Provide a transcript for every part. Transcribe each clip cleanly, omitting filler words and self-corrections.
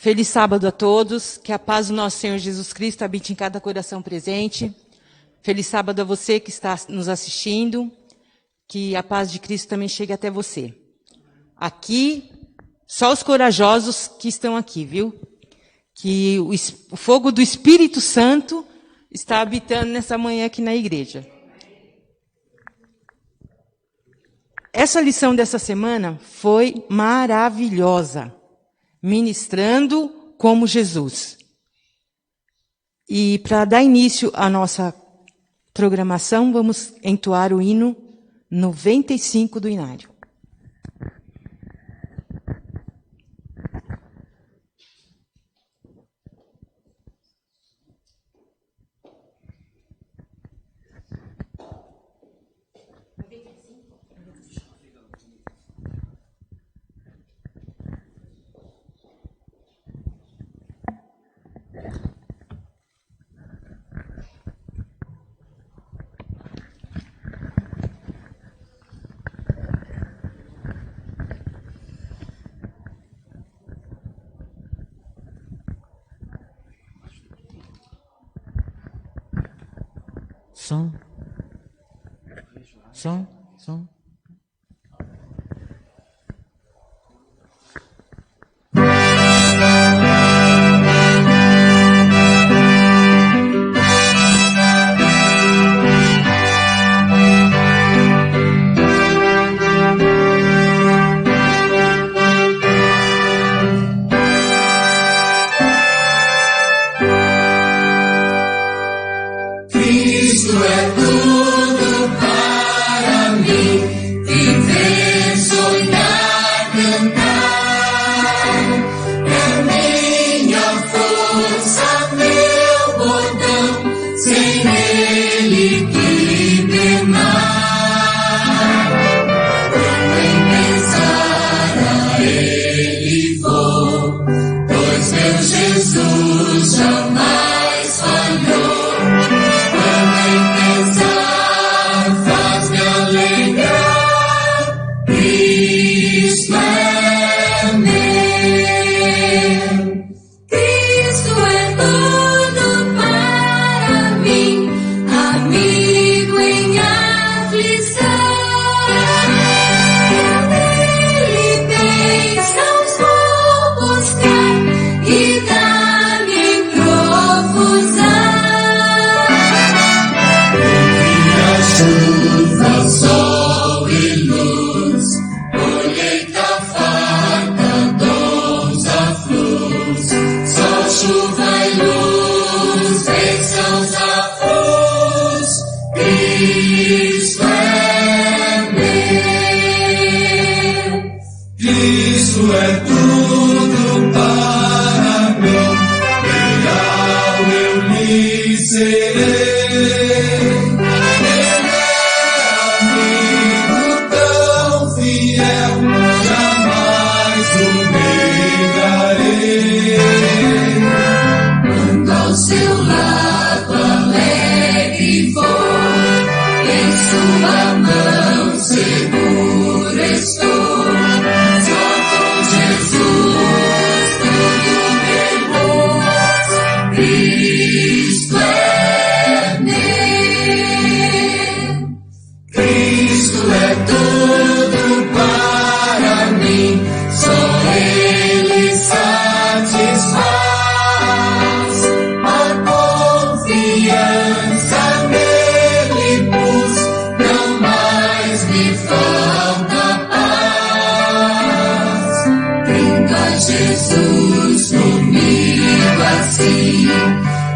Feliz sábado a todos, que a paz do nosso Senhor Jesus Cristo habite em cada coração presente. Feliz sábado a você que está nos assistindo, que a paz de Cristo também chegue até você. Aqui, só os corajosos que estão aqui, viu? Que o fogo do Espírito Santo está habitando nessa manhã aqui na igreja. Essa lição dessa semana foi maravilhosa. Ministrando como Jesus. E para dar início à nossa programação, vamos entoar o hino 95 do Inário. Som. Cristo é tudo para mim, viver, sonhar, cantar, é minha força, meu bordão, sem ele que penar. Quando em pensar a ele vou, pois meu Jesus jamais falhou. Cristo é tudo para mim, leal eu lhe serei. Ele é amigo tão fiel, jamais o negarei. Quando ao seu lado alegre vou, em sua mão seguro estou. Cristo é meu, Cristo é tudo para mim, só Ele satisfaz a confiança nele pus, não mais me falta paz. Brinca Jesus comigo assim,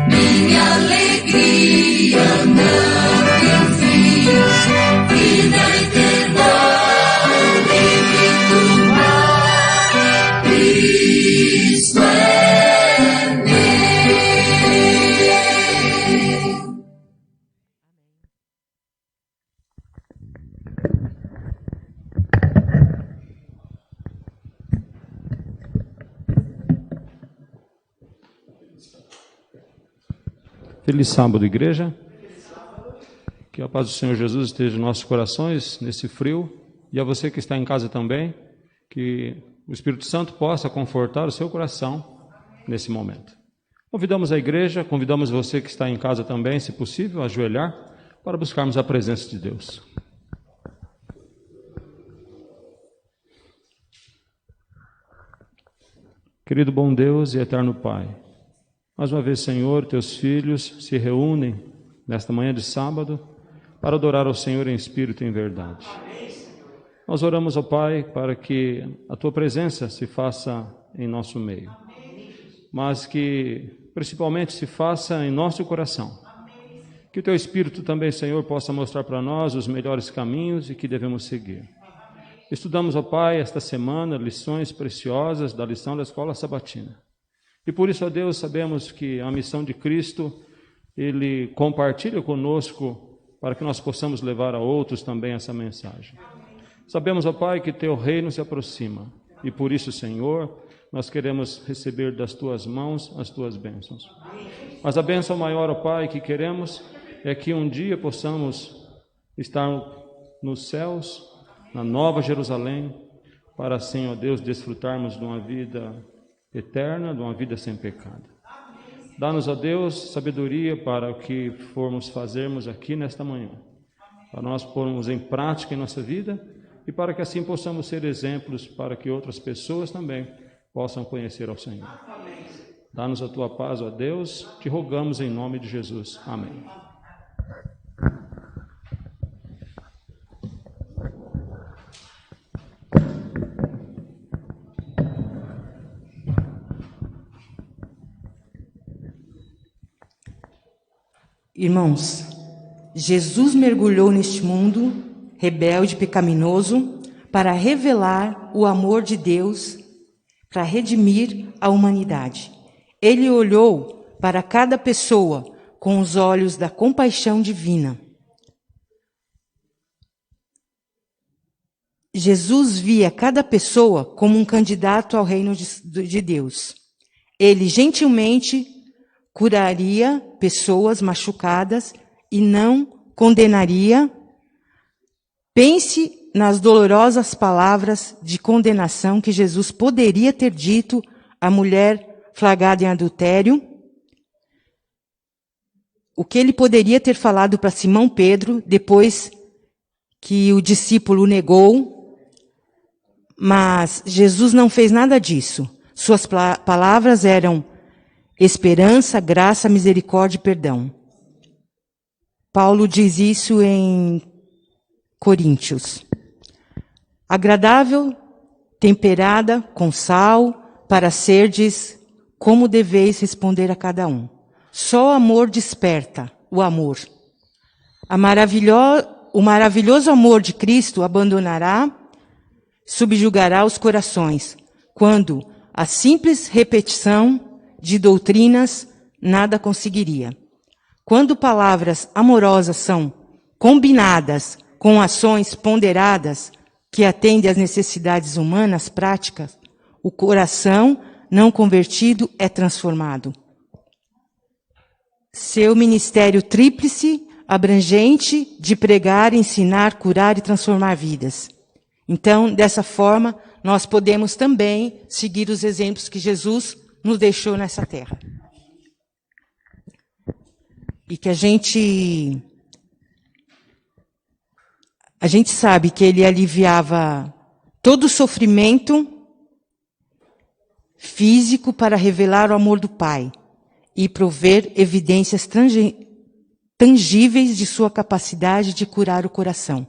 minha alegria não tem fim, vida eterna livre do mar, Cristo é meu. Feliz sábado, igreja. Que a paz do Senhor Jesus esteja em nossos corações nesse frio. E a você que está em casa também, que o Espírito Santo possa confortar o seu coração nesse momento. Convidamos a igreja, convidamos você que está em casa também, se possível, a ajoelhar para buscarmos a presença de Deus. Querido bom Deus e eterno Pai, mais uma vez, Senhor, teus filhos se reúnem nesta manhã de sábado para adorar ao Senhor em espírito e em verdade. Nós oramos, ó Pai, para que a tua presença se faça em nosso meio, mas que principalmente se faça em nosso coração. Que o teu Espírito também, Senhor, possa mostrar para nós os melhores caminhos e que devemos seguir. Estudamos, ó Pai, esta semana lições preciosas da lição da Escola Sabatina. E por isso, ó Deus, sabemos que a missão de Cristo, Ele compartilha conosco para que nós possamos levar a outros também essa mensagem. Sabemos, ó Pai, que teu reino se aproxima. E por isso, Senhor, nós queremos receber das tuas mãos as tuas bênçãos. Mas a bênção maior, ó Pai, que queremos é que um dia possamos estar nos céus, na Nova Jerusalém, para assim, ó Deus, desfrutarmos de uma vida eterna, de uma vida sem pecado. Dá-nos, ó Deus, sabedoria para o que formos fazermos aqui nesta manhã, para nós pormos em prática em nossa vida e para que assim possamos ser exemplos para que outras pessoas também possam conhecer ao Senhor. Dá-nos a tua paz, ó Deus, te rogamos em nome de Jesus. Amém. Irmãos, Jesus mergulhou neste mundo rebelde e pecaminoso para revelar o amor de Deus, para redimir a humanidade. Ele olhou para cada pessoa com os olhos da compaixão divina. Jesus via cada pessoa como um candidato ao reino de Deus. Ele gentilmente curaria pessoas machucadas e não condenaria. Pense nas dolorosas palavras de condenação que Jesus poderia ter dito à mulher flagrada em adultério. O que ele poderia ter falado para Simão Pedro depois que o discípulo o negou. Mas Jesus não fez nada disso. Suas palavras eram esperança, graça, misericórdia e perdão. Paulo diz isso em Coríntios. Agradável, temperada com sal, para serdes como deveis responder a cada um. Só o amor desperta o amor. O maravilhoso amor de Cristo abandonará, subjugará os corações, quando a simples repetição de doutrinas nada conseguiria. Quando palavras amorosas são combinadas com ações ponderadas que atendem às necessidades humanas práticas, o coração não convertido é transformado. Seu ministério tríplice, abrangente, de pregar, ensinar, curar e transformar vidas. Então, dessa forma, nós podemos também seguir os exemplos que Jesus nos deixou nessa terra. E que a gente sabe que ele aliviava todo o sofrimento físico para revelar o amor do Pai e prover evidências tangíveis de sua capacidade de curar o coração.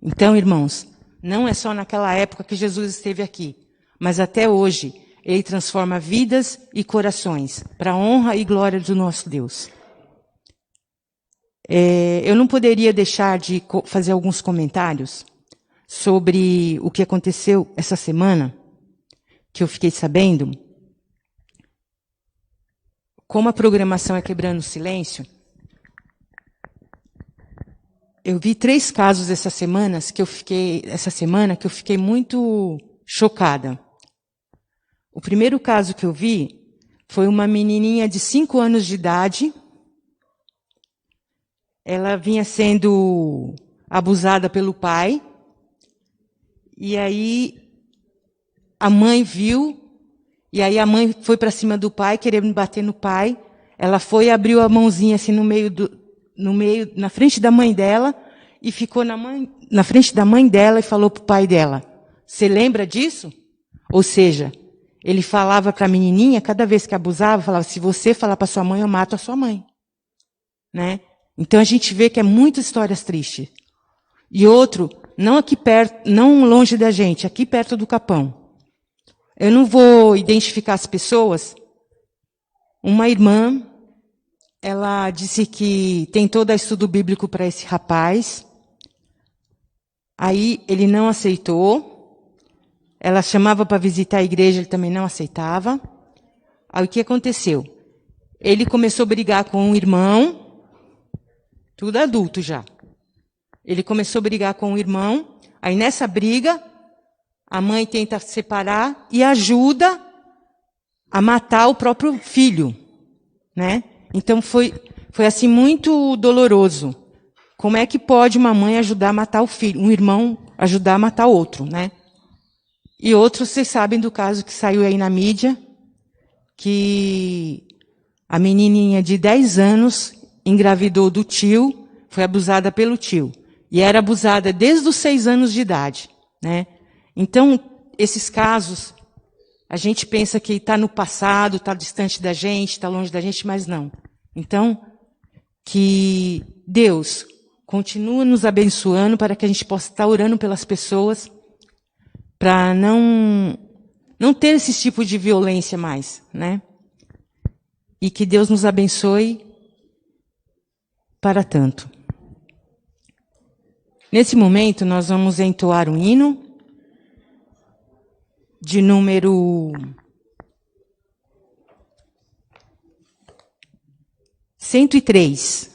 Então, irmãos, não é só naquela época que Jesus esteve aqui, mas até hoje ele transforma vidas e corações para a honra e glória do nosso Deus. Eu não poderia deixar de fazer alguns comentários sobre o que aconteceu essa semana, que eu fiquei sabendo. Como a programação é Quebrando o Silêncio, eu vi 3 casos essa semana que eu fiquei muito chocada. O primeiro caso que eu vi foi uma menininha de 5 anos de idade. Ela vinha sendo abusada pelo pai. E aí a mãe viu E aí a mãe foi para cima do pai, querendo bater no pai. Ela foi e abriu a mãozinha assim na frente da mãe dela, e ficou na frente da mãe dela e falou para o pai dela: você lembra disso? Ou seja, ele falava para a menininha, cada vez que abusava, falava: se você falar para sua mãe, eu mato a sua mãe. Né? Então a gente vê que é muitas histórias tristes. E outro, não aqui perto, não longe da gente, aqui perto do Capão. Eu não vou identificar as pessoas. Uma irmã, ela disse que tentou dar estudo bíblico para esse rapaz. Aí ele não aceitou. Ela chamava para visitar a igreja, ele também não aceitava. Aí o que aconteceu? Ele começou a brigar com um irmão, tudo adulto já. Ele começou a brigar com o irmão. Aí nessa briga, a mãe tenta separar e ajuda a matar o próprio filho, né? Então foi assim muito doloroso. Como é que pode uma mãe ajudar a matar o filho, um irmão ajudar a matar outro, né? E outros, vocês sabem do caso que saiu aí na mídia, que a menininha de 10 anos engravidou do tio, foi abusada pelo tio. E era abusada desde os 6 anos de idade, né? Então, esses casos, a gente pensa que está no passado, está distante da gente, está longe da gente, mas não. Então, que Deus continue nos abençoando para que a gente possa estar orando pelas pessoas, para não ter esse tipo de violência mais, né? E que Deus nos abençoe para tanto. Nesse momento, nós vamos entoar um hino de número 103.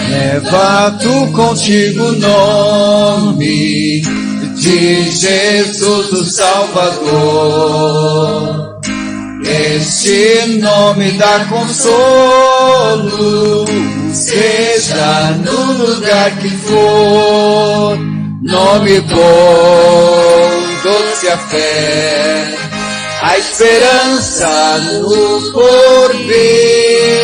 Leva tu contigo o nome de Jesus o Salvador. Este nome dá consolo, seja no lugar que for. Nome bom, doce a fé, a esperança no porvir.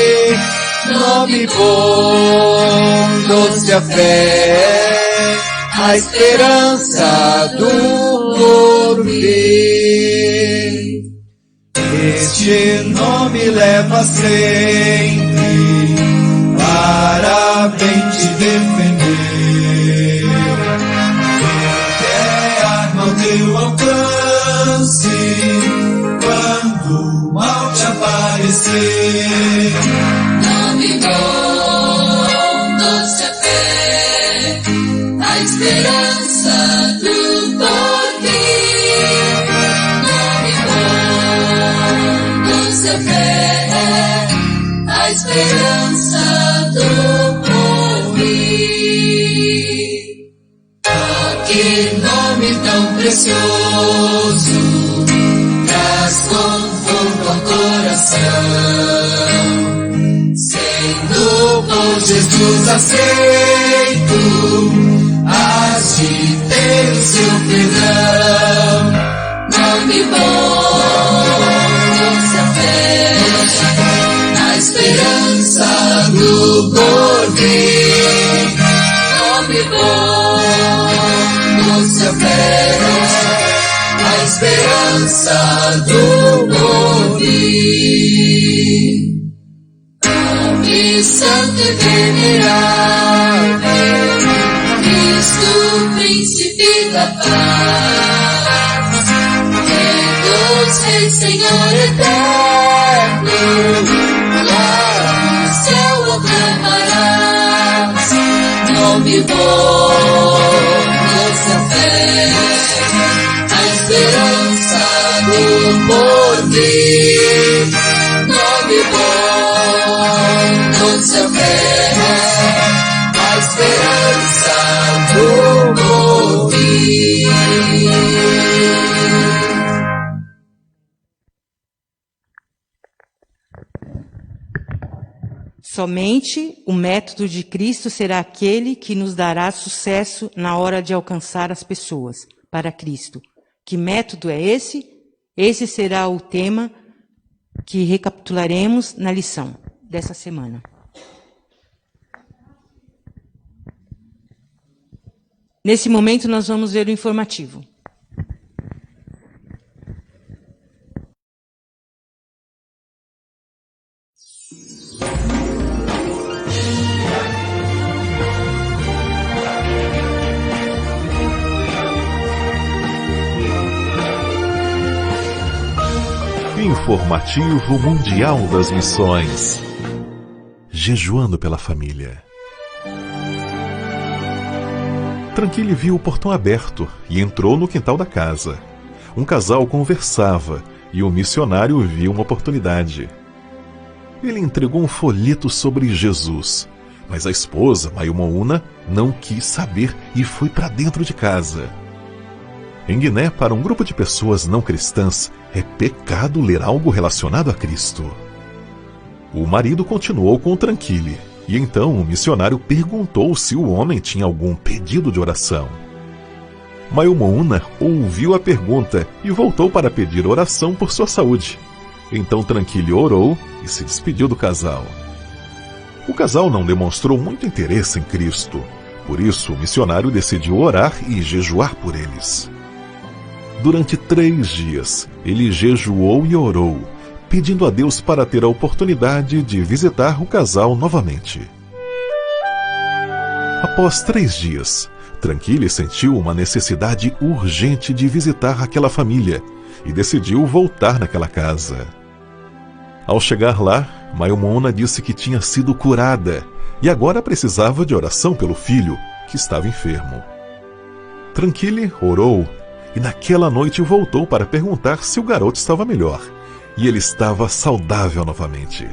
Nome bom, doce a fé, a esperança do porvir. Este nome leva sempre para bem te defender. É arma ao teu alcance quando o mal te aparecer. Nome bom, doce a fé, a esperança do porvir. Nome bom, doce a fé, a esperança do porvir. Oh, que nome tão precioso, traz conforto ao coração. Sendo por Jesus aceito, hás de ter o seu perdão. Nome bom, doce a fé, a esperança do porvir. Nome bom, doce a fé, a esperança do porvir. e santo e venerável, Cristo, príncipe da paz, Rei dos reis, Senhor eterno, lá no céu o aclamarás, nome bom, nossa fé, a esperança do porvir, nome bom, nossa fé, a esperança do porvir. Somente o método de Cristo será aquele que nos dará sucesso na hora de alcançar as pessoas para Cristo. Que método é esse? Esse será o tema que recapitularemos na lição dessa semana. Nesse momento, nós vamos ver o informativo. Informativo Mundial das Missões. Jejuando pela família. Tranquille viu o portão aberto e entrou no quintal da casa. Um casal conversava e o missionário viu uma oportunidade. Ele entregou um folheto sobre Jesus, mas a esposa, Mayumouna, não quis saber e foi para dentro de casa. Em Guiné, para um grupo de pessoas não cristãs, é pecado ler algo relacionado a Cristo. O marido continuou com o Tranquille, e então o missionário perguntou se o homem tinha algum pedido de oração. Mayumouna ouviu a pergunta e voltou para pedir oração por sua saúde. Então Tranquille orou e se despediu do casal. O casal não demonstrou muito interesse em Cristo, por isso o missionário decidiu orar e jejuar por eles. Durante 3 dias, ele jejuou e orou, pedindo a Deus para ter a oportunidade de visitar o casal novamente. Após 3 dias, Tranquille sentiu uma necessidade urgente de visitar aquela família e decidiu voltar naquela casa. Ao chegar lá, Mayumouna disse que tinha sido curada e agora precisava de oração pelo filho, que estava enfermo. Tranquille orou e naquela noite voltou para perguntar se o garoto estava melhor, e ele estava saudável novamente.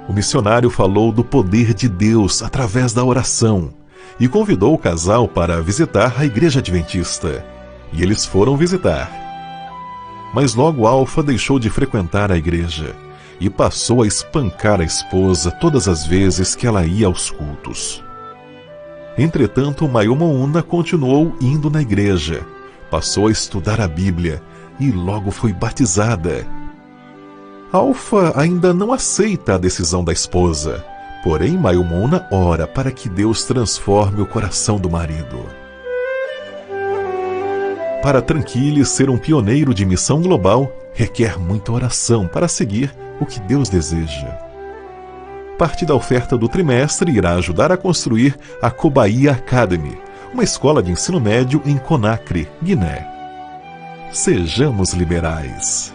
O missionário falou do poder de Deus através da oração e convidou o casal para visitar a igreja adventista, e eles foram visitar. Mas logo Alfa deixou de frequentar a igreja e passou a espancar a esposa todas as vezes que ela ia aos cultos. Entretanto, Mayumouna continuou indo na igreja, passou a estudar a Bíblia e logo foi batizada. Alfa ainda não aceita a decisão da esposa, porém Mayumouna ora para que Deus transforme o coração do marido. Para Tranquille ser um pioneiro de missão global, requer muita oração para seguir o que Deus deseja. Parte da oferta do trimestre irá ajudar a construir a Cobaia Academy, uma escola de ensino médio em Conakry, Guiné. Sejamos liberais.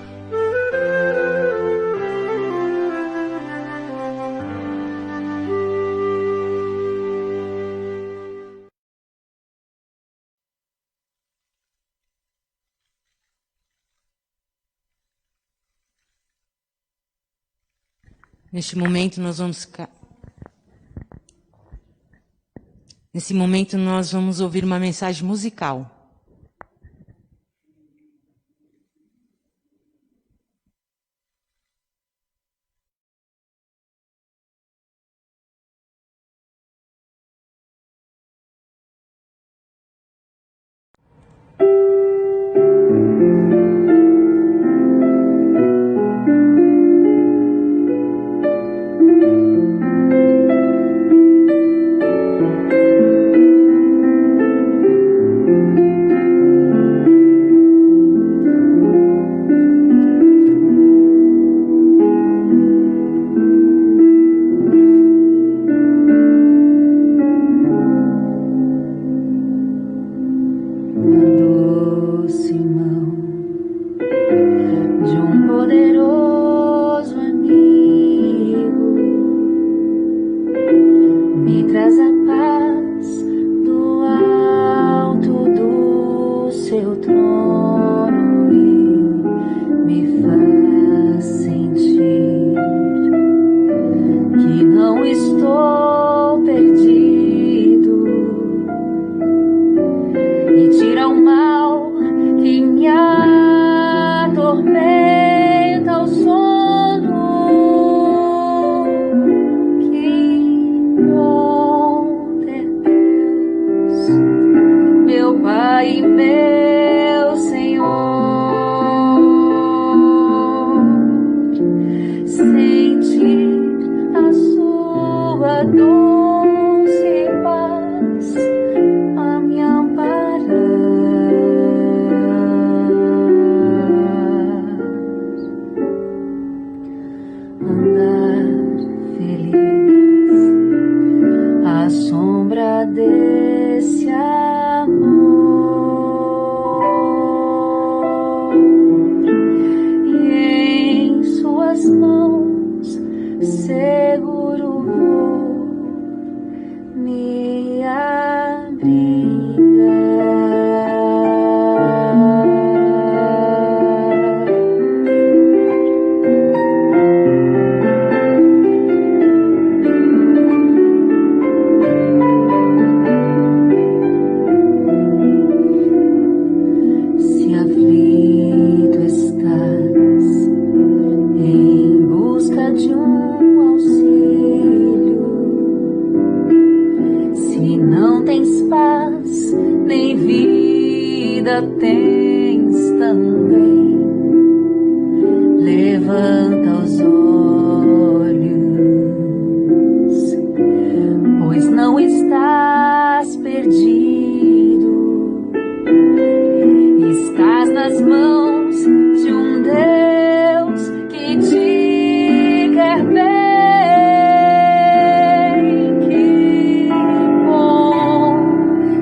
Neste momento nós vamos ouvir uma mensagem musical. levanta os olhos, pois não estás perdido, estás nas mãos de um Deus que te quer bem. Que bom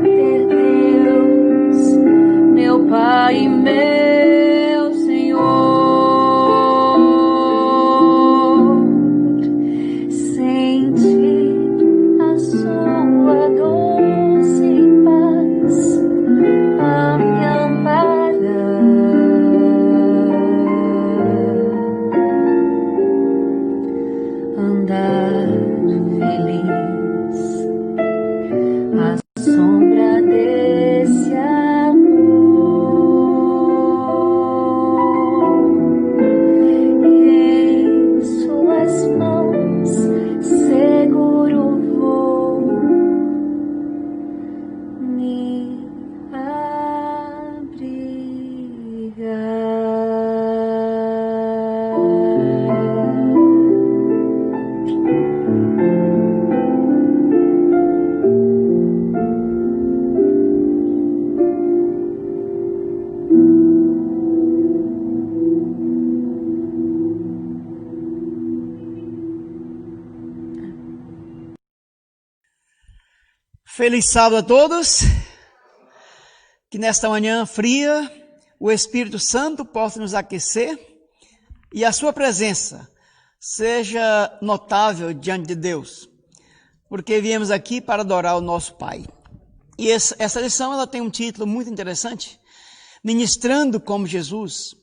ter Deus, meu Pai e meu Senhor, sentir a sua doce paz a me amparar, andar feliz à sombra desse amor, e em suas mãos seguro vou me abrigar. Feliz sábado a todos. Que nesta manhã fria o Espírito Santo possa nos aquecer e a sua presença seja notável diante de Deus, porque viemos aqui para adorar o nosso Pai. E essa lição ela tem um título muito interessante, Ministrando como Jesus.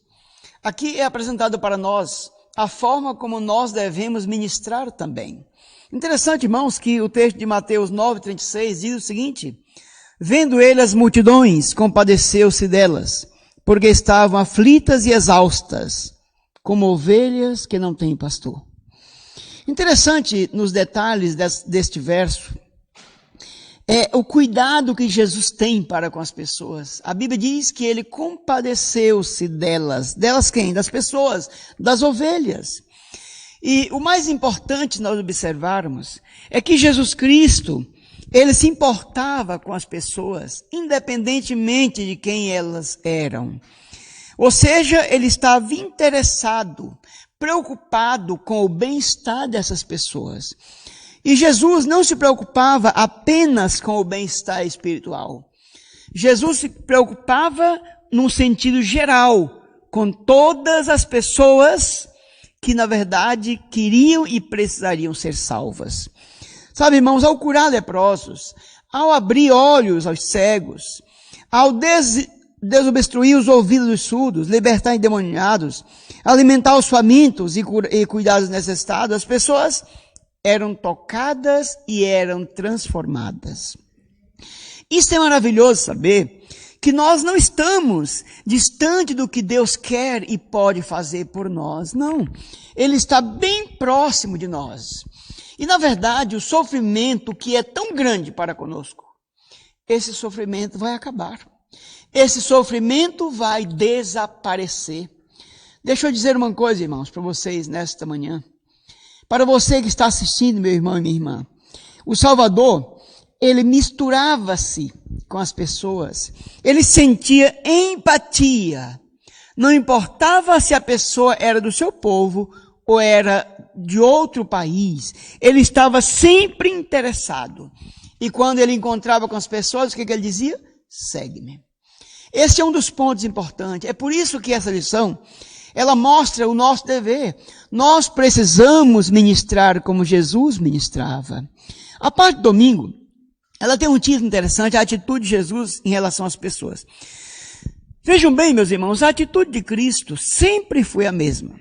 Aqui é apresentado para nós a forma como nós devemos ministrar também. Interessante, irmãos, que o texto de Mateus 9:36 diz o seguinte: vendo ele as multidões, compadeceu-se delas, porque estavam aflitas e exaustas, como ovelhas que não têm pastor. Interessante nos detalhes deste verso é o cuidado que Jesus tem para com as pessoas. A Bíblia diz que ele compadeceu-se delas. Delas quem? Das pessoas, das ovelhas. E o mais importante nós observarmos é que Jesus Cristo, ele se importava com as pessoas, independentemente de quem elas eram. Ou seja, ele estava interessado, preocupado com o bem-estar dessas pessoas. E Jesus não se preocupava apenas com o bem-estar espiritual. Jesus se preocupava num sentido geral, com todas as pessoas que na verdade queriam e precisariam ser salvas. Sabe, irmãos, ao curar leprosos, ao abrir olhos aos cegos, ao desobstruir os ouvidos dos surdos, libertar endemoniados, alimentar os famintos e cuidar dos necessitados, as pessoas eram tocadas e eram transformadas. Isso é maravilhoso saber que nós não estamos distante do que Deus quer e pode fazer por nós. Não, Ele está bem próximo de nós. E na verdade, o sofrimento que é tão grande para conosco, esse sofrimento vai acabar. Esse sofrimento vai desaparecer. Deixa eu dizer uma coisa, irmãos, para vocês nesta manhã. Para você que está assistindo, meu irmão e minha irmã, o Salvador, ele misturava-se com as pessoas, ele sentia empatia, não importava se a pessoa era do seu povo ou era de outro país, ele estava sempre interessado. E quando ele encontrava com as pessoas, o que ele dizia? Segue-me. Esse é um dos pontos importantes. É por isso que essa lição, ela mostra o nosso dever. Nós precisamos ministrar como Jesus ministrava. A parte do domingo, ela tem um título interessante, a atitude de Jesus em relação às pessoas. Vejam bem, meus irmãos, a atitude de Cristo sempre foi a mesma.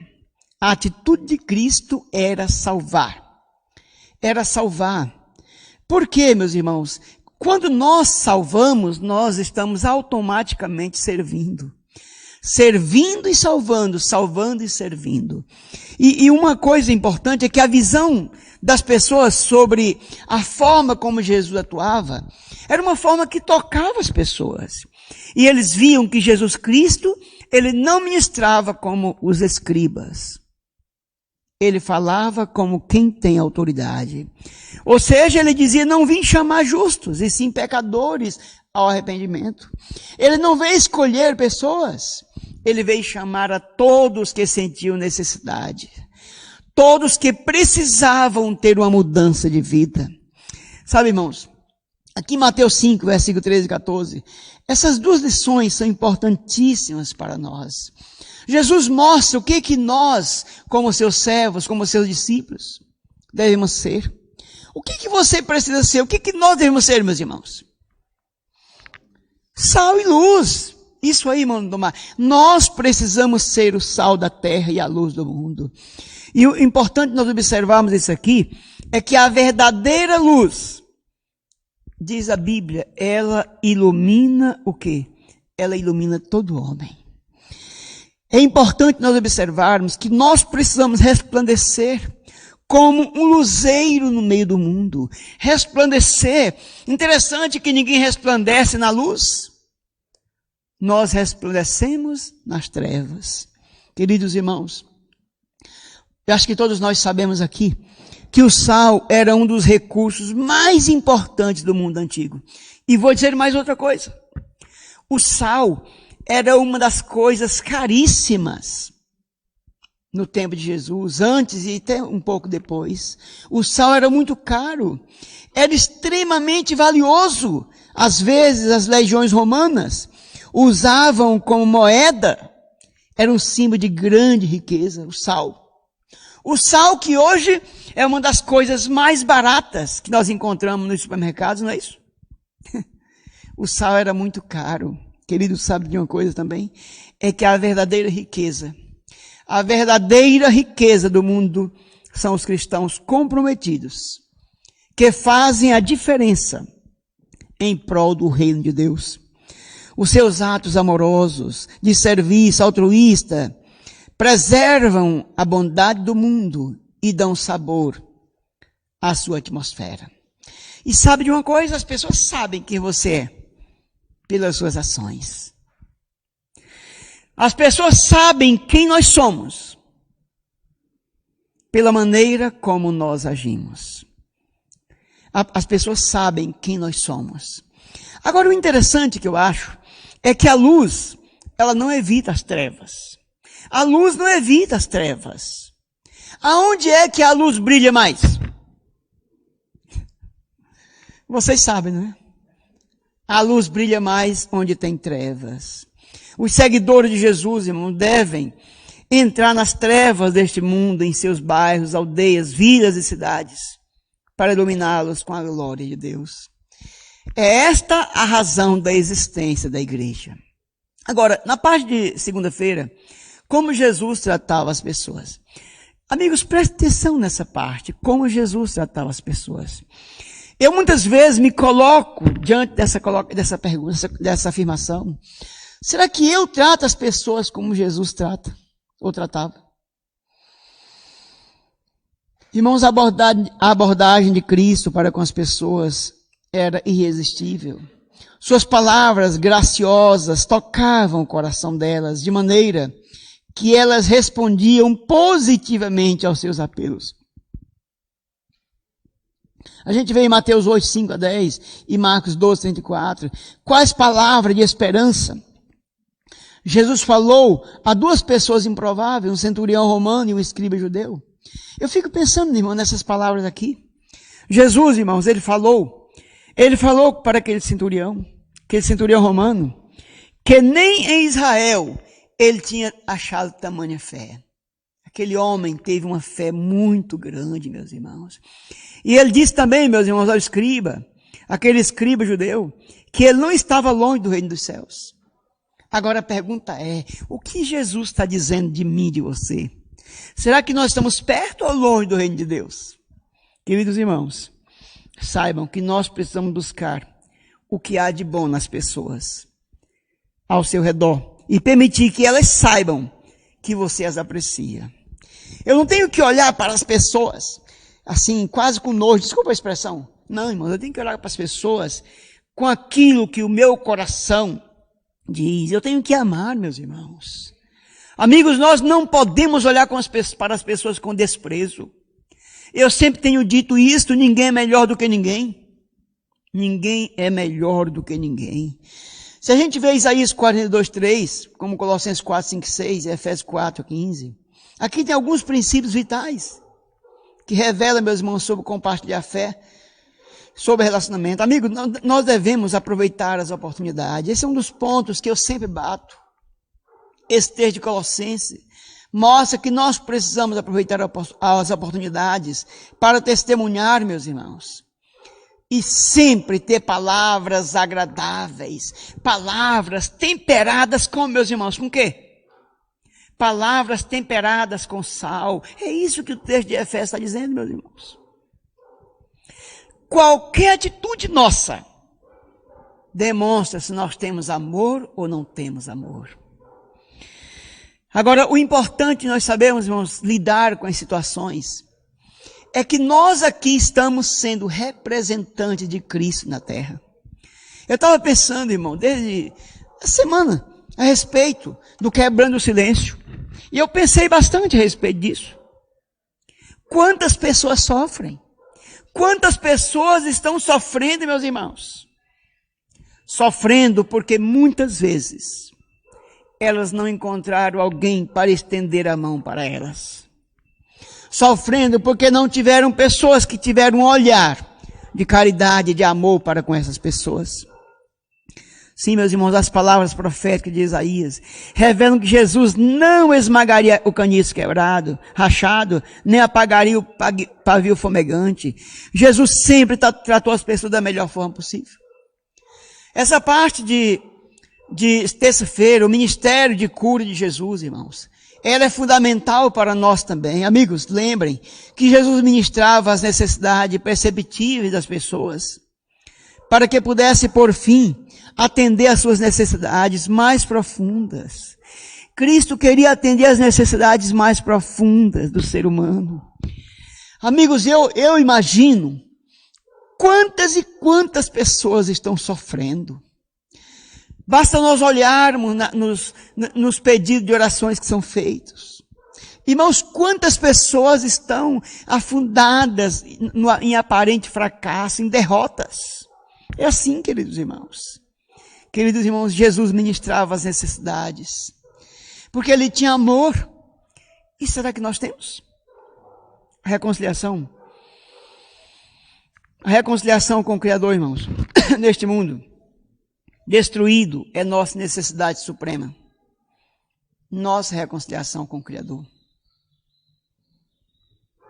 A atitude de Cristo era salvar. Era salvar. Por quê, meus irmãos? Quando nós salvamos, nós estamos automaticamente servindo. Servindo e salvando, salvando e servindo. E uma coisa importante é que a visão das pessoas sobre a forma como Jesus atuava era uma forma que tocava as pessoas. E eles viam que Jesus Cristo ele não ministrava como os escribas. Ele falava como quem tem autoridade. Ou seja, ele dizia, não vim chamar justos, e sim pecadores ao arrependimento. Ele não veio escolher pessoas, ele veio chamar a todos que sentiam necessidade. Todos que precisavam ter uma mudança de vida. Sabe, irmãos, aqui em Mateus 5, versículo 13 e 14, essas duas lições são importantíssimas para nós. Jesus mostra o que nós, como seus servos, como seus discípulos, devemos ser. O que você precisa ser? O que nós devemos ser, meus irmãos? Sal e luz. Isso aí, irmão do mar. Nós precisamos ser o sal da terra e a luz do mundo. E o importante nós observarmos isso aqui é que a verdadeira luz, diz a Bíblia, ela ilumina o quê? Ela ilumina todo homem. É importante nós observarmos que nós precisamos resplandecer como um luzeiro no meio do mundo. Resplandecer. Interessante que ninguém resplandece na luz. Nós resplandecemos nas trevas. Queridos irmãos, eu acho que todos nós sabemos aqui que o sal era um dos recursos mais importantes do mundo antigo. E vou dizer mais outra coisa. O sal era uma das coisas caríssimas no tempo de Jesus, antes e até um pouco depois. O sal era muito caro, era extremamente valioso. Às vezes as legiões romanas usavam como moeda, era um símbolo de grande riqueza, o sal. O sal que hoje é uma das coisas mais baratas que nós encontramos nos supermercados, não é isso? O sal era muito caro. Querido, sabe de uma coisa também? É que a verdadeira riqueza do mundo são os cristãos comprometidos, que fazem a diferença em prol do reino de Deus. Os seus atos amorosos, de serviço altruísta, preservam a bondade do mundo e dão sabor à sua atmosfera. E sabe de uma coisa? As pessoas sabem quem você é pelas suas ações. As pessoas sabem quem nós somos pela maneira como nós agimos. As pessoas sabem quem nós somos. Agora, o interessante que eu acho é que a luz, ela não evita as trevas. A luz não evita as trevas. Aonde é que a luz brilha mais? Vocês sabem, não é? A luz brilha mais onde tem trevas. Os seguidores de Jesus, irmão, devem entrar nas trevas deste mundo, em seus bairros, aldeias, vilas e cidades, para iluminá-los com a glória de Deus. É esta a razão da existência da igreja. Agora, na parte de segunda-feira, como Jesus tratava as pessoas. Amigos, prestem atenção nessa parte, como Jesus tratava as pessoas. Eu muitas vezes me coloco diante dessa pergunta, dessa afirmação. Será que eu trato as pessoas como Jesus trata? Ou tratava? Irmãos, a abordagem de Cristo para com as pessoas era irresistível. Suas palavras graciosas tocavam o coração delas, de maneira que elas respondiam positivamente aos seus apelos. A gente vê em Mateus 8, 5 a 10 e Marcos 12, 34. Quais palavras de esperança Jesus falou a duas pessoas improváveis, um centurião romano e um escriba judeu. Eu fico pensando, irmão, nessas palavras aqui. Jesus, irmãos, ele falou para aquele centurião romano, que nem em Israel ele tinha achado tamanha fé. Aquele homem teve uma fé muito grande, meus irmãos. E ele disse também, meus irmãos, ao escriba, aquele escriba judeu, que ele não estava longe do reino dos céus. Agora a pergunta é, o que Jesus está dizendo de mim e de você? Será que nós estamos perto ou longe do reino de Deus? Queridos irmãos, saibam que nós precisamos buscar o que há de bom nas pessoas ao seu redor e permitir que elas saibam que você as aprecia. Eu não tenho que olhar para as pessoas assim, quase com nojo, desculpa a expressão. Não, irmãos, eu tenho que olhar para as pessoas com aquilo que o meu coração diz, eu tenho que amar, meus irmãos. Amigos, nós não podemos olhar para as pessoas com desprezo. Eu sempre tenho dito isso, ninguém é melhor do que ninguém. Ninguém é melhor do que ninguém. Se a gente vê Isaías 42:3, como Colossenses 4:5-6, Efésios 4:15, aqui tem alguns princípios vitais que revelam, meus irmãos, sobre compartilhar fé, sobre relacionamento. Amigos, nós devemos aproveitar as oportunidades. Esse é um dos pontos que eu sempre bato. Esse texto de Colossenses mostra que nós precisamos aproveitar as oportunidades para testemunhar, meus irmãos. E sempre ter palavras agradáveis, palavras temperadas com, meus irmãos, com o quê? Palavras temperadas com sal. É isso que o texto de Efésios está dizendo, meus irmãos. Qualquer atitude nossa demonstra se nós temos amor ou não temos amor. Agora, o importante nós sabemos, irmãos, lidar com as situações, é que nós aqui estamos sendo representantes de Cristo na terra. Eu estava pensando, irmão, desde a semana, a respeito do quebrando o silêncio. E eu pensei bastante a respeito disso. Quantas pessoas sofrem? Quantas pessoas estão sofrendo, meus irmãos? Sofrendo porque muitas vezes elas não encontraram alguém para estender a mão para elas. Sofrendo porque não tiveram pessoas que tiveram um olhar de caridade, de amor para com essas pessoas. Sim, meus irmãos, as palavras proféticas de Isaías revelam que Jesus não esmagaria o caniço quebrado, rachado, nem apagaria o pavio fumegante. Jesus sempre tratou as pessoas da melhor forma possível. Essa parte de terça-feira, o ministério de cura de Jesus, irmãos, ela é fundamental para nós também. Amigos, lembrem que Jesus ministrava as necessidades perceptíveis das pessoas, para que pudesse, por fim, atender às suas necessidades mais profundas. Cristo queria atender às necessidades mais profundas do ser humano. Amigos, eu imagino quantas e quantas pessoas estão sofrendo. Basta nós olharmos nos pedidos de orações que são feitos. Irmãos, quantas pessoas estão afundadas em aparente fracasso, em derrotas. É assim, queridos irmãos. Queridos irmãos, Jesus ministrava as necessidades, porque Ele tinha amor. E será que nós temos? A reconciliação com o Criador, irmãos, neste mundo destruído, é nossa necessidade suprema. Nossa reconciliação com o Criador.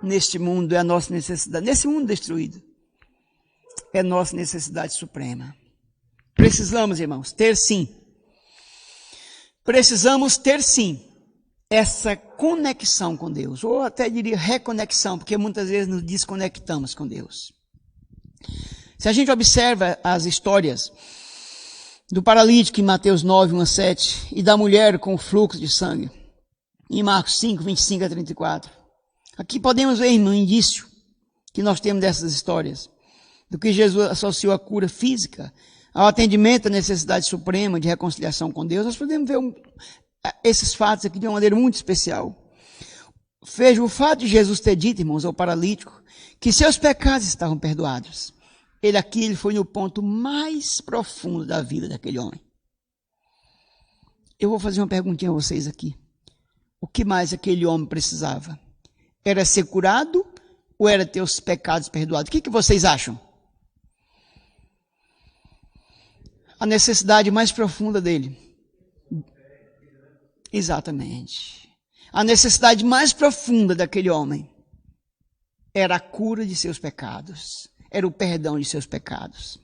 Neste mundo é a nossa necessidade, nesse mundo destruído, é nossa necessidade suprema. Precisamos, irmãos, precisamos ter sim, essa conexão com Deus, ou até diria reconexão, porque muitas vezes nos desconectamos com Deus. Se a gente observa as histórias do paralítico em Mateus 9:1-7, e da mulher com o fluxo de sangue, em Marcos 5:25-34, aqui podemos ver no indício que nós temos dessas histórias, do que Jesus associou a cura física ao atendimento à necessidade suprema de reconciliação com Deus. Nós podemos ver esses fatos aqui de uma maneira muito especial. Veja, o fato de Jesus ter dito, irmãos, ao paralítico, que seus pecados estavam perdoados. Ele foi no ponto mais profundo da vida daquele homem. Eu vou fazer uma perguntinha a vocês aqui. O que mais aquele homem precisava? Era ser curado ou era ter os pecados perdoados? O que vocês acham? A necessidade mais profunda dele. Exatamente. A necessidade mais profunda daquele homem era a cura de seus pecados. Era o perdão de seus pecados.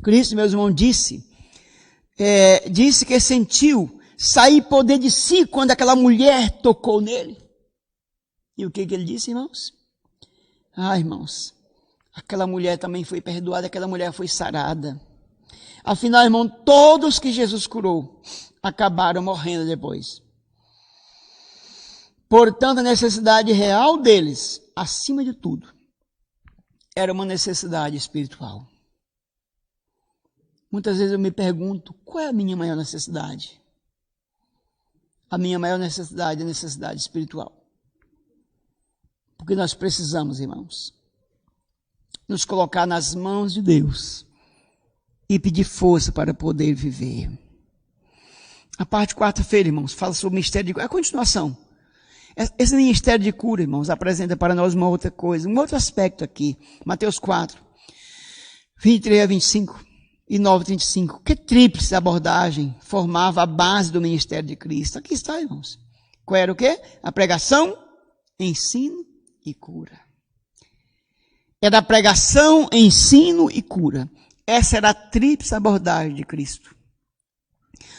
Cristo, meus irmãos, disse que sentiu sair poder de si quando aquela mulher tocou nele. E o que ele disse, irmãos? Irmãos, aquela mulher também foi perdoada, aquela mulher foi sarada. Afinal, irmão, todos que Jesus curou acabaram morrendo depois. Portanto, a necessidade real deles, acima de tudo, era uma necessidade espiritual. Muitas vezes eu me pergunto, qual é a minha maior necessidade? A minha maior necessidade é a necessidade espiritual. Porque nós precisamos, irmãos, nos colocar nas mãos de Deus e pedir força para poder viver. A parte quarta-feira, irmãos, fala sobre o ministério de cura. É a continuação. Esse ministério de cura, irmãos, apresenta para nós uma outra coisa, um outro aspecto aqui. Mateus 4, 23 a 25 e 9 a 35. Que tríplice abordagem formava a base do ministério de Cristo. Aqui está, irmãos. Qual era o quê? A pregação, ensino e cura. Era a pregação, ensino e cura. Essa era a tríplice abordagem de Cristo.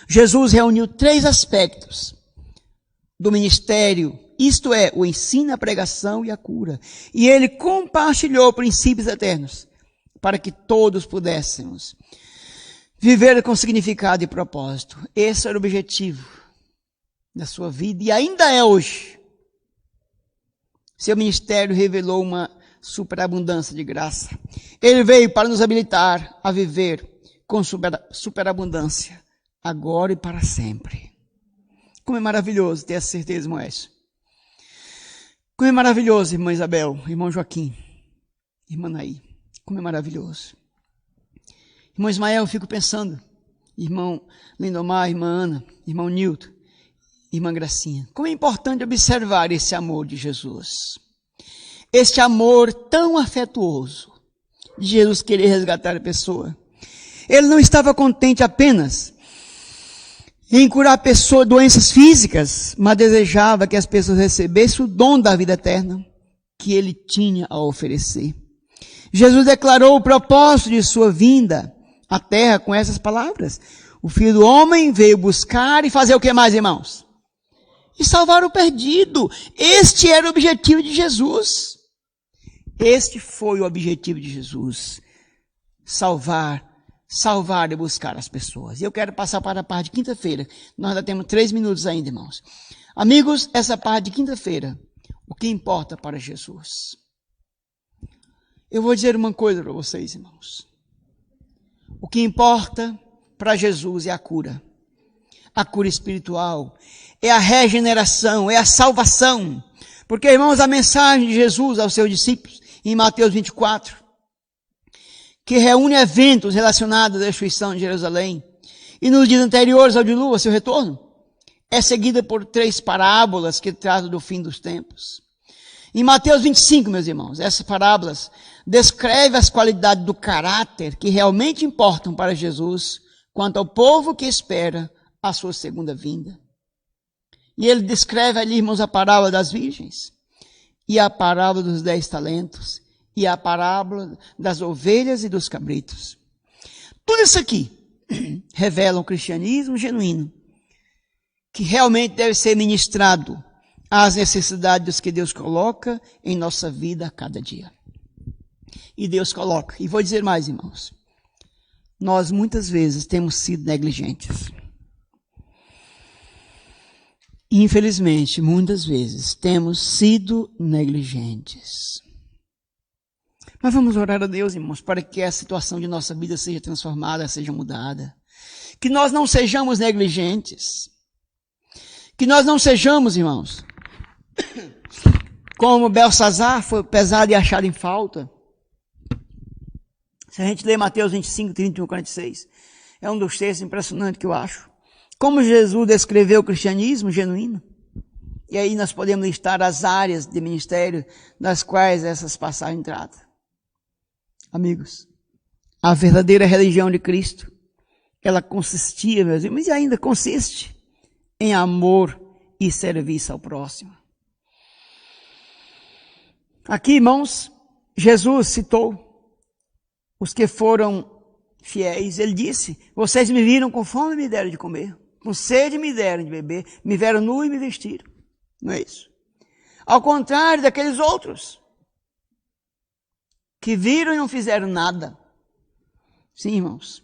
Jesus reuniu 3 aspectos do ministério, isto é, o ensino, a pregação e a cura. E ele compartilhou princípios eternos para que todos pudéssemos viver com significado e propósito. Esse era o objetivo da sua vida e ainda é hoje. Seu ministério revelou uma superabundância de graça. Ele veio para nos habilitar a viver com superabundância, agora e para sempre. Como é maravilhoso ter essa certeza, Moés. Como é maravilhoso, irmã Isabel, irmão Joaquim, irmã Naí. Como é maravilhoso. Irmão Ismael, eu fico pensando, irmão Lindomar, irmã Ana, irmão Nilton, irmã Gracinha. Como é importante observar esse amor de Jesus. Este amor tão afetuoso de Jesus querer resgatar a pessoa. Ele não estava contente apenas em curar a pessoa doenças físicas, mas desejava que as pessoas recebessem o dom da vida eterna que ele tinha a oferecer. Jesus declarou o propósito de sua vinda à terra com essas palavras. O Filho do Homem veio buscar e fazer o que mais, irmãos? E salvar o perdido. Este era o objetivo de Jesus. Este foi o objetivo de Jesus. Salvar e buscar as pessoas. E eu quero passar para a parte de quinta-feira. Nós ainda temos 3 minutos ainda, irmãos. Amigos, essa parte de quinta-feira, o que importa para Jesus? Eu vou dizer uma coisa para vocês, irmãos. O que importa para Jesus é a cura espiritual, é a regeneração, é a salvação. Porque, irmãos, a mensagem de Jesus aos seus discípulos, em Mateus 24, que reúne eventos relacionados à destruição de Jerusalém, e nos dias anteriores ao dilúvio, ao seu retorno, é seguida por 3 parábolas que tratam do fim dos tempos. Em Mateus 25, meus irmãos, essas parábolas descrevem as qualidades do caráter que realmente importam para Jesus quanto ao povo que espera a sua segunda vinda. E ele descreve ali, irmãos, a parábola das virgens, e a parábola dos 10 talentos, e a parábola das ovelhas e dos cabritos. Tudo isso aqui revela um cristianismo genuíno, que realmente deve ser ministrado às necessidades que Deus coloca em nossa vida a cada dia. E Deus coloca. E vou dizer mais, irmãos. Nós muitas vezes temos sido negligentes. Infelizmente, muitas vezes temos sido negligentes. Mas vamos orar a Deus, irmãos, para que a situação de nossa vida seja transformada, seja mudada. Que nós não sejamos negligentes. Que nós não sejamos, irmãos, como Belsazar foi pesado e achado em falta. Se a gente ler Mateus 25, 31, 46, é um dos textos impressionantes que eu acho. Como Jesus descreveu o cristianismo genuíno. E aí nós podemos listar as áreas de ministério das quais essas passagens tratam. Amigos, a verdadeira religião de Cristo, ela consistia, meus irmãos, e ainda consiste em amor e serviço ao próximo. Aqui, irmãos, Jesus citou os que foram fiéis. Ele disse: vocês me viram com fome e me deram de comer, com sede me deram de beber, me viram nu e me vestiram. Não é isso? Ao contrário daqueles outros que viram e não fizeram nada. Sim, irmãos,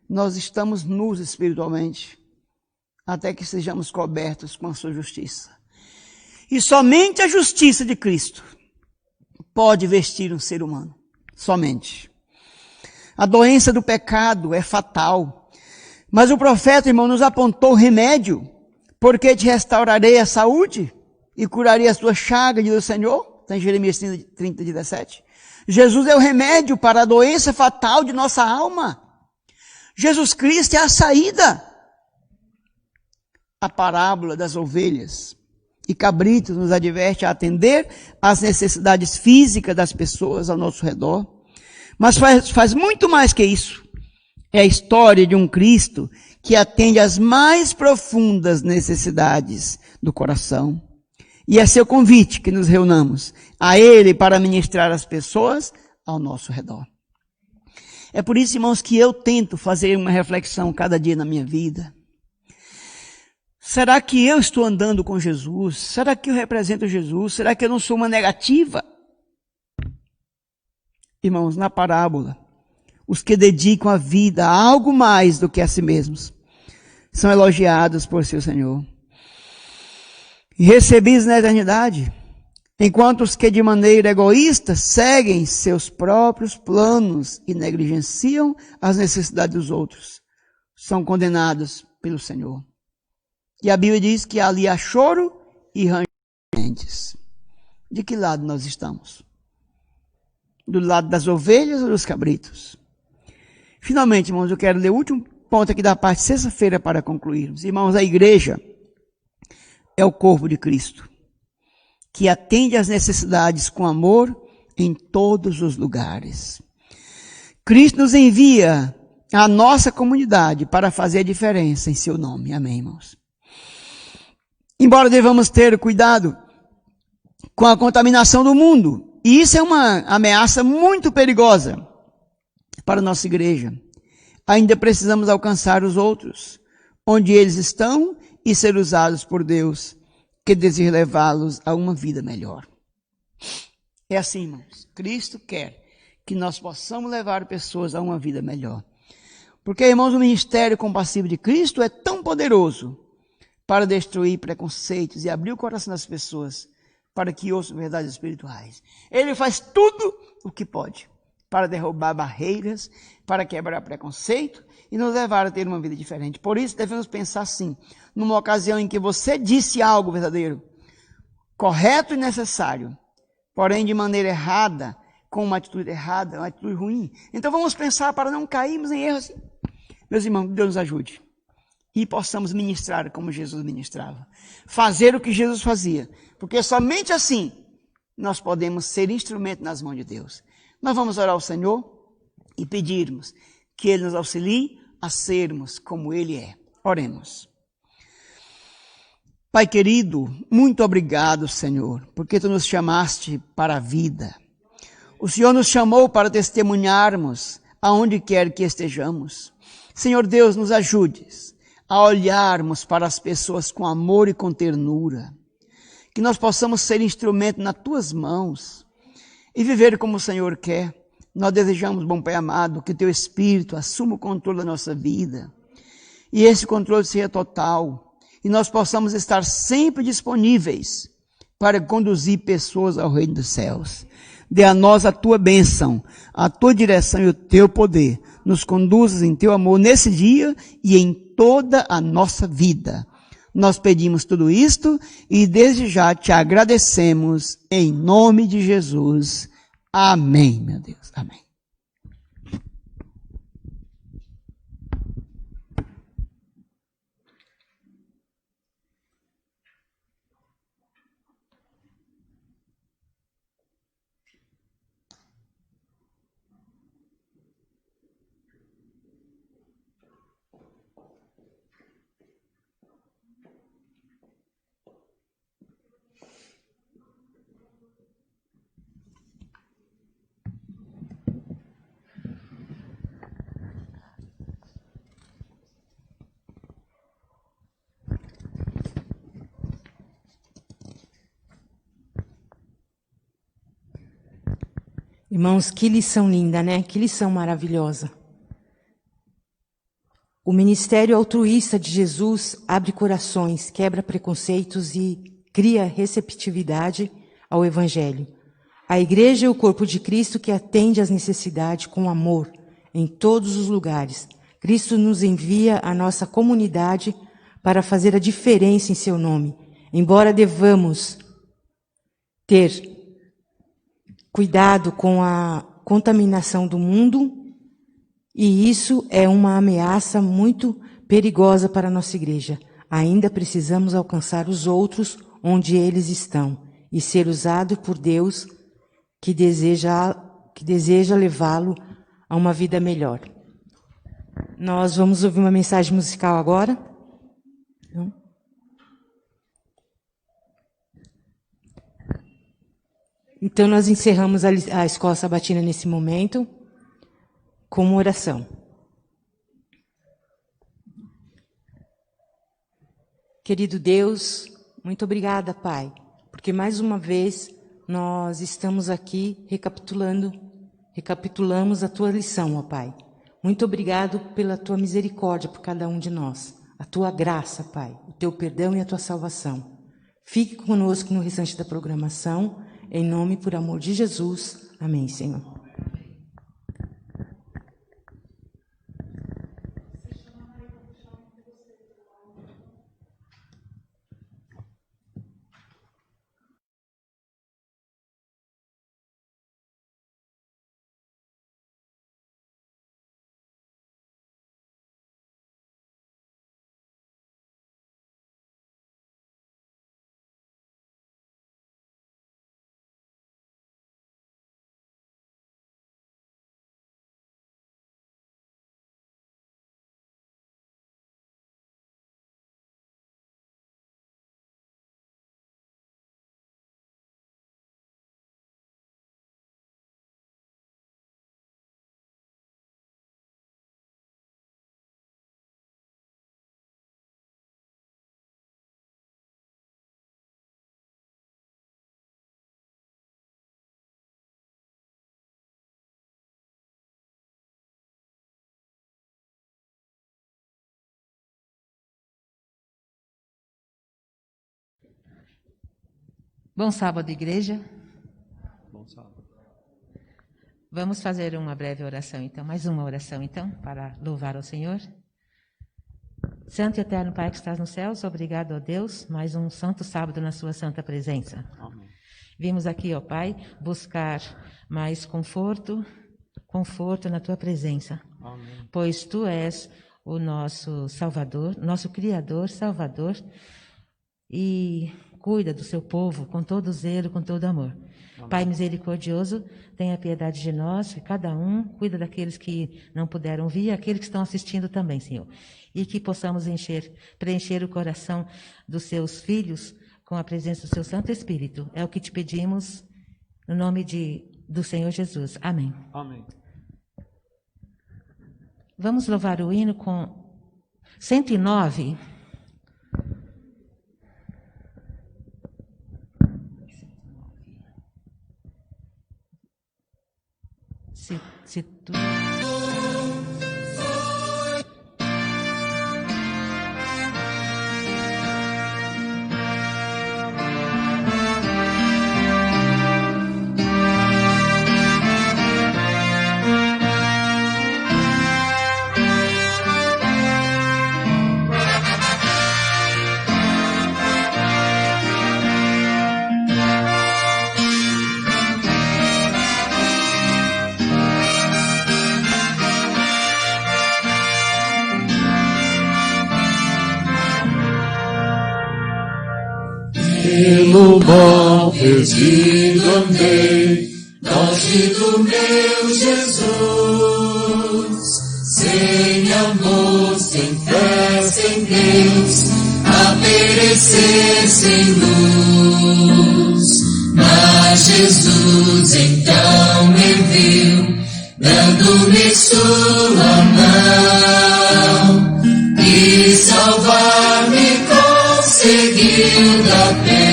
nós estamos nus espiritualmente, até que sejamos cobertos com a sua justiça. E somente a justiça de Cristo pode vestir um ser humano. Somente. A doença do pecado é fatal. Mas o profeta, irmão, nos apontou o remédio, porque te restaurarei a saúde e curarei as tuas chagas, diz o Senhor. Está em Jeremias 30, 17. Jesus é o remédio para a doença fatal de nossa alma. Jesus Cristo é a saída. A parábola das ovelhas e cabritos nos adverte a atender às necessidades físicas das pessoas ao nosso redor. Mas faz muito mais que isso. É a história de um Cristo que atende às mais profundas necessidades do coração. E é seu convite que nos reunamos a Ele para ministrar às pessoas ao nosso redor. É por isso, irmãos, que eu tento fazer uma reflexão cada dia na minha vida. Será que eu estou andando com Jesus? Será que eu represento Jesus? Será que eu não sou uma negativa? Irmãos, na parábola, os que dedicam a vida a algo mais do que a si mesmos são elogiados por seu Senhor e recebidos na eternidade, enquanto os que de maneira egoísta seguem seus próprios planos e negligenciam as necessidades dos outros são condenados pelo Senhor. E a Bíblia diz que ali há choro e ranger de dentes. De que lado nós estamos? Do lado das ovelhas ou dos cabritos? Finalmente, irmãos, eu quero ler o último ponto aqui da parte de sexta-feira para concluirmos. Irmãos, a igreja é o corpo de Cristo, que atende às necessidades com amor em todos os lugares. Cristo nos envia à nossa comunidade para fazer a diferença em seu nome. Amém, irmãos? Embora devamos ter cuidado com a contaminação do mundo, e isso é uma ameaça muito perigosa para a nossa igreja, ainda precisamos alcançar os outros, onde eles estão, e ser usados por Deus, que deseja levá-los a uma vida melhor. É assim, irmãos. Cristo quer que nós possamos levar pessoas a uma vida melhor. Porque, irmãos, o ministério compassivo de Cristo é tão poderoso para destruir preconceitos e abrir o coração das pessoas para que ouçam verdades espirituais. Ele faz tudo o que pode para derrubar barreiras, para quebrar preconceito e nos levar a ter uma vida diferente. Por isso, devemos pensar assim, numa ocasião em que você disse algo verdadeiro, correto e necessário, porém de maneira errada, com uma atitude errada, uma atitude ruim. Então vamos pensar para não cairmos em erros. Meus irmãos, Deus nos ajude. E possamos ministrar como Jesus ministrava. Fazer o que Jesus fazia. Porque somente assim nós podemos ser instrumento nas mãos de Deus. Nós vamos orar ao Senhor e pedirmos que Ele nos auxilie a sermos como Ele é. Oremos. Pai querido, muito obrigado, Senhor, porque Tu nos chamaste para a vida. O Senhor nos chamou para testemunharmos aonde quer que estejamos. Senhor Deus, nos ajudes a olharmos para as pessoas com amor e com ternura. Que nós possamos ser instrumento nas Tuas mãos e viver como o Senhor quer. Nós desejamos, bom Pai amado, que Teu Espírito assuma o controle da nossa vida. E esse controle seja total. E nós possamos estar sempre disponíveis para conduzir pessoas ao reino dos céus. Dê a nós a Tua bênção, a Tua direção e o Teu poder. Nos conduzas em Teu amor nesse dia e em toda a nossa vida. Nós pedimos tudo isto e desde já Te agradecemos em nome de Jesus. Amém, meu Deus. Amém. Irmãos, que lição linda, né? Que lição maravilhosa. O ministério altruísta de Jesus abre corações, quebra preconceitos e cria receptividade ao Evangelho. A igreja é o corpo de Cristo que atende às necessidades com amor em todos os lugares. Cristo nos envia à nossa comunidade para fazer a diferença em seu nome. Embora devamos ter cuidado com a contaminação do mundo, e isso é uma ameaça muito perigosa para a nossa igreja. Ainda precisamos alcançar os outros onde eles estão e ser usado por Deus que deseja levá-lo a uma vida melhor. Nós vamos ouvir uma mensagem musical agora. Então, nós encerramos a escola sabatina nesse momento com uma oração. Querido Deus, muito obrigada, Pai, porque mais uma vez nós estamos aqui recapitulamos a Tua lição, ó Pai. Muito obrigado pela Tua misericórdia por cada um de nós, a Tua graça, Pai, o Teu perdão e a Tua salvação. Fique conosco no restante da programação, em nome e por amor de Jesus. Amém, Senhor. Bom sábado, igreja. Bom sábado. Vamos fazer uma breve oração, então, mais uma oração, então, para louvar ao Senhor. Santo e eterno Pai que estás nos céus, obrigado, ó Deus, mais um santo sábado na sua santa presença. Amém. Vimos aqui, ó Pai, buscar mais conforto na tua presença. Amém. Pois tu és o nosso Salvador, nosso Criador, Salvador, e cuida do seu povo com todo zelo, com todo amor. Amém. Pai misericordioso, tenha piedade de nós, cada um, cuida daqueles que não puderam vir, aqueles que estão assistindo também, Senhor. E que possamos preencher o coração dos seus filhos com a presença do seu Santo Espírito. É o que te pedimos, no nome do Senhor Jesus. Amém. Amém. Vamos louvar o hino com 109. Se tu... Pelo mal perdido andei, longe do meu Jesus. Sem amor, sem fé, sem Deus, a perecer sem luz. Mas Jesus então me viu, dando-me sua mão, e salvar-me conseguiu da perdição.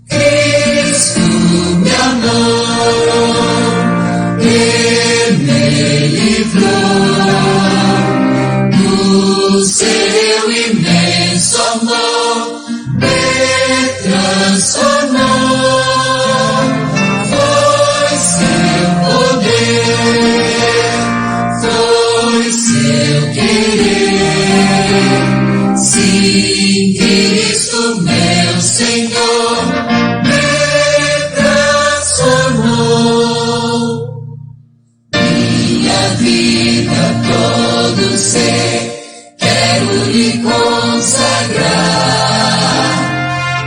Cristo me amou, Ele me livrou do seu imenso amor, me transformou. Foi Cristo, meu Senhor, me transformou. Minha vida, todo ser, quero lhe consagrar.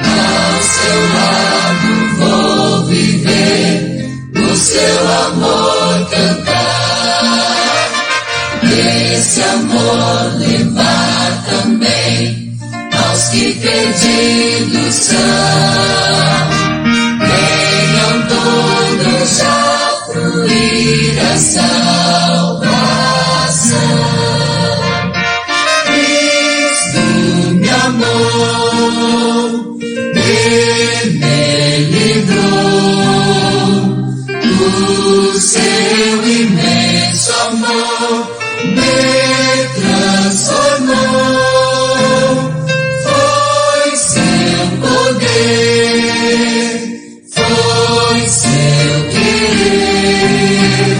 Ao seu lado vou viver, no seu amor cantar. Esse amor levar também aos que perdidos são. Venham todos já fruir a salvação. Cristo me amou, Ele me livrou do seu imenso amor. Me transformou, foi seu poder, foi seu querer.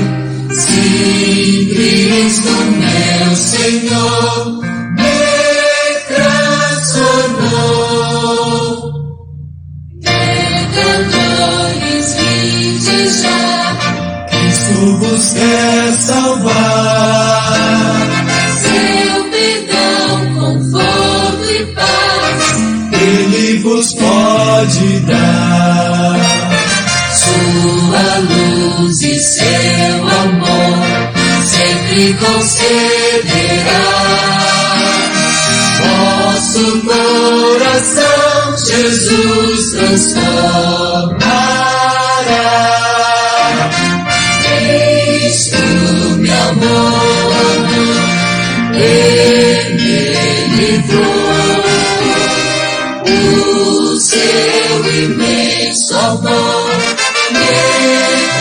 Sim, Cristo, meu Senhor, me transformou. Pecadores, vinde já, Cristo vos quer salvar. seu perdão, conforto e paz, Ele vos pode dar. sua luz e seu amor sempre concederá. Vosso coração Jesus transformará. Cristo me amou, Ele me livrou, o seu imenso amor me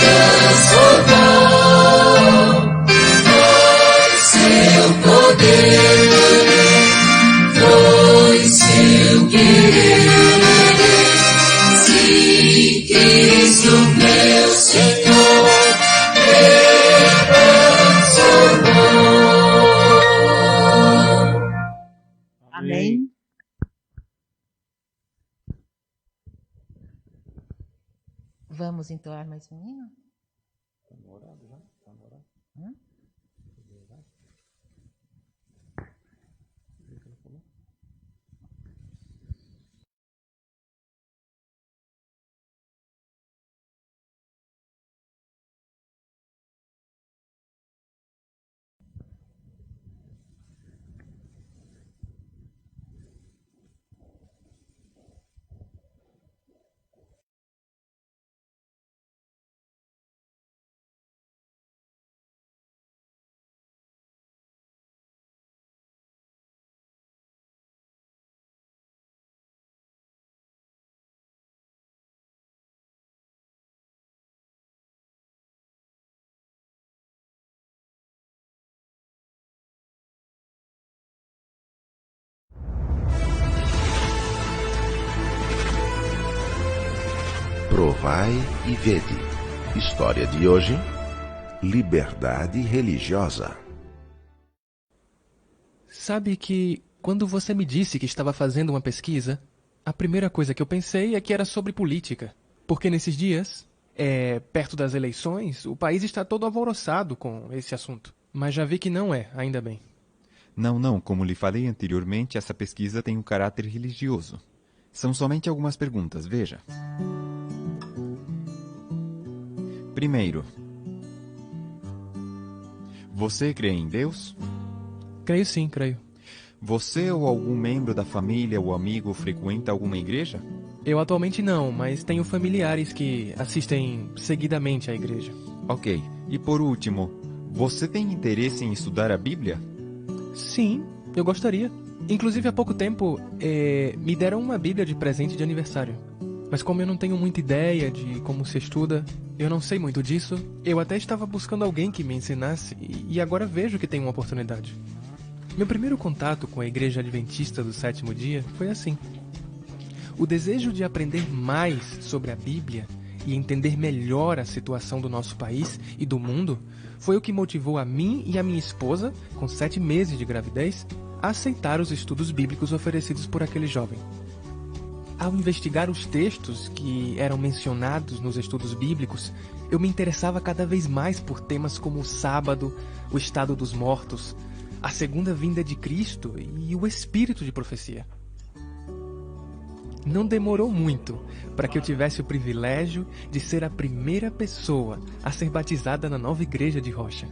transformou. Foi seu poder, foi seu querer. Sim, Cristo, meu Senhor, me transformou. Amém. Vamos entoar mais um hino? Hã? Provai e vede. História de hoje: liberdade religiosa. Sabe que, quando você me disse que estava fazendo uma pesquisa, a primeira coisa que eu pensei é que era sobre política. Porque nesses dias, perto das eleições, o país está todo alvoroçado com esse assunto. Mas já vi que não é, ainda bem. Não, como lhe falei anteriormente, essa pesquisa tem um caráter religioso. São somente algumas perguntas, veja. Primeiro, você crê em Deus? Creio sim, creio. Você ou algum membro da família ou amigo frequenta alguma igreja? Eu atualmente não, mas tenho familiares que assistem seguidamente à igreja. Ok. E por último, você tem interesse em estudar a Bíblia? Sim, eu gostaria. Inclusive, há pouco tempo, me deram uma Bíblia de presente de aniversário. Mas como eu não tenho muita ideia de como se estuda, eu não sei muito disso, eu até estava buscando alguém que me ensinasse e agora vejo que tem uma oportunidade. Meu primeiro contato com a Igreja Adventista do Sétimo Dia foi assim. O desejo de aprender mais sobre a Bíblia e entender melhor a situação do nosso país e do mundo foi o que motivou a mim e a minha esposa, com 7 meses de gravidez, a aceitar os estudos bíblicos oferecidos por aquele jovem. Ao investigar os textos que eram mencionados nos estudos bíblicos, eu me interessava cada vez mais por temas como o sábado, o estado dos mortos, a segunda vinda de Cristo e o espírito de profecia. Não demorou muito para que eu tivesse o privilégio de ser a primeira pessoa a ser batizada na nova igreja de Rocha.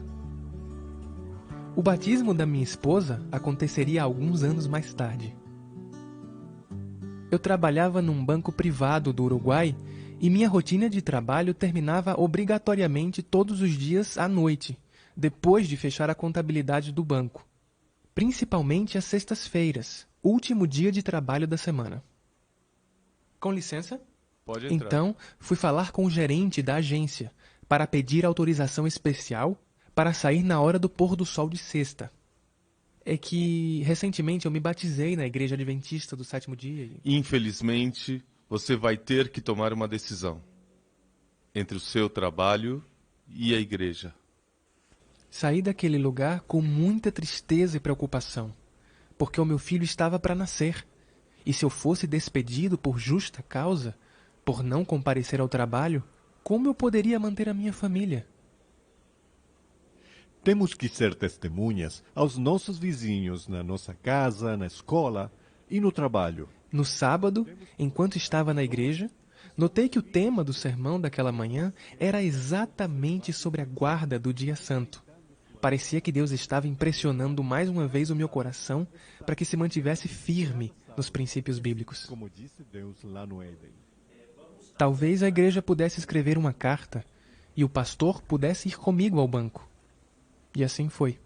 O batismo da minha esposa aconteceria alguns anos mais tarde. Eu trabalhava num banco privado do Uruguai e minha rotina de trabalho terminava obrigatoriamente todos os dias à noite, depois de fechar a contabilidade do banco. Principalmente às sextas-feiras, último dia de trabalho da semana. Com licença? Pode entrar. Então, fui falar com o gerente da agência para pedir autorização especial para sair na hora do pôr do sol de sexta. É que, recentemente, eu me batizei na Igreja Adventista do Sétimo Dia. Infelizmente, você vai ter que tomar uma decisão entre o seu trabalho e a igreja. Saí daquele lugar com muita tristeza e preocupação, porque o meu filho estava para nascer. E se eu fosse despedido por justa causa, por não comparecer ao trabalho, como eu poderia manter a minha família? Temos que ser testemunhas aos nossos vizinhos na nossa casa, na escola e no trabalho. No sábado, enquanto estava na igreja, notei que o tema do sermão daquela manhã era exatamente sobre a guarda do dia santo. Parecia que Deus estava impressionando mais uma vez o meu coração para que se mantivesse firme nos princípios bíblicos. Como disse Deus lá no Éden. Talvez a igreja pudesse escrever uma carta e o pastor pudesse ir comigo ao banco. E assim foi.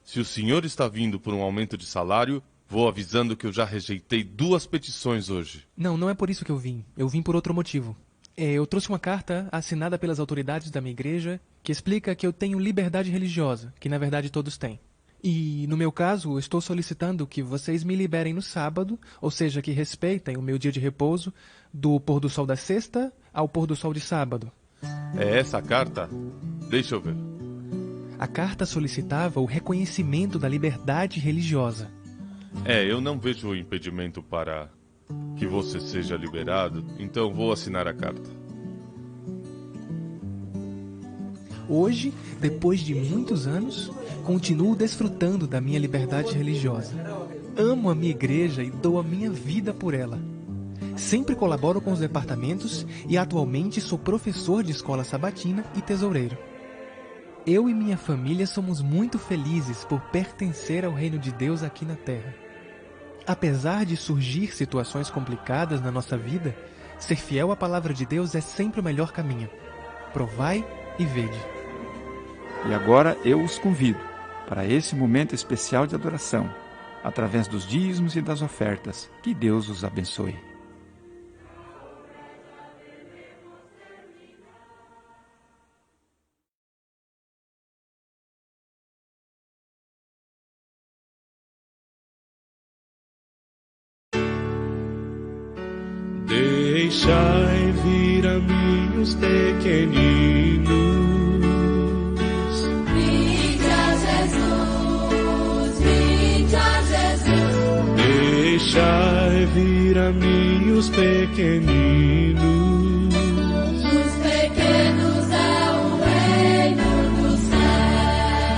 Se o senhor está vindo por um aumento de salário, vou avisando que eu já rejeitei 2 petições hoje. Não é por isso que eu vim. Eu vim por outro motivo. Eu trouxe uma carta assinada pelas autoridades da minha igreja que explica que eu tenho liberdade religiosa, que na verdade todos têm. E, no meu caso, estou solicitando que vocês me liberem no sábado, ou seja, que respeitem o meu dia de repouso, do pôr do sol da sexta ao pôr do sol de sábado. É essa a carta? Deixa eu ver. A carta solicitava o reconhecimento da liberdade religiosa. Eu não vejo impedimento para que você seja liberado, então vou assinar a carta. Hoje, depois de muitos anos, continuo desfrutando da minha liberdade religiosa. Amo a minha igreja e dou a minha vida por ela. Sempre colaboro com os departamentos e atualmente sou professor de escola sabatina e tesoureiro. Eu e minha família somos muito felizes por pertencer ao reino de Deus aqui na Terra. Apesar de surgir situações complicadas na nossa vida, ser fiel à palavra de Deus é sempre o melhor caminho. Provai e vede. E agora eu os convido para esse momento especial de adoração, através dos dízimos e das ofertas. Que Deus os abençoe. Deixai vir a mim os pequeninos. Vinde a Jesus, vinde a Jesus. Deixai vir a mim os pequeninos. Os pequenos é o reino dos céus.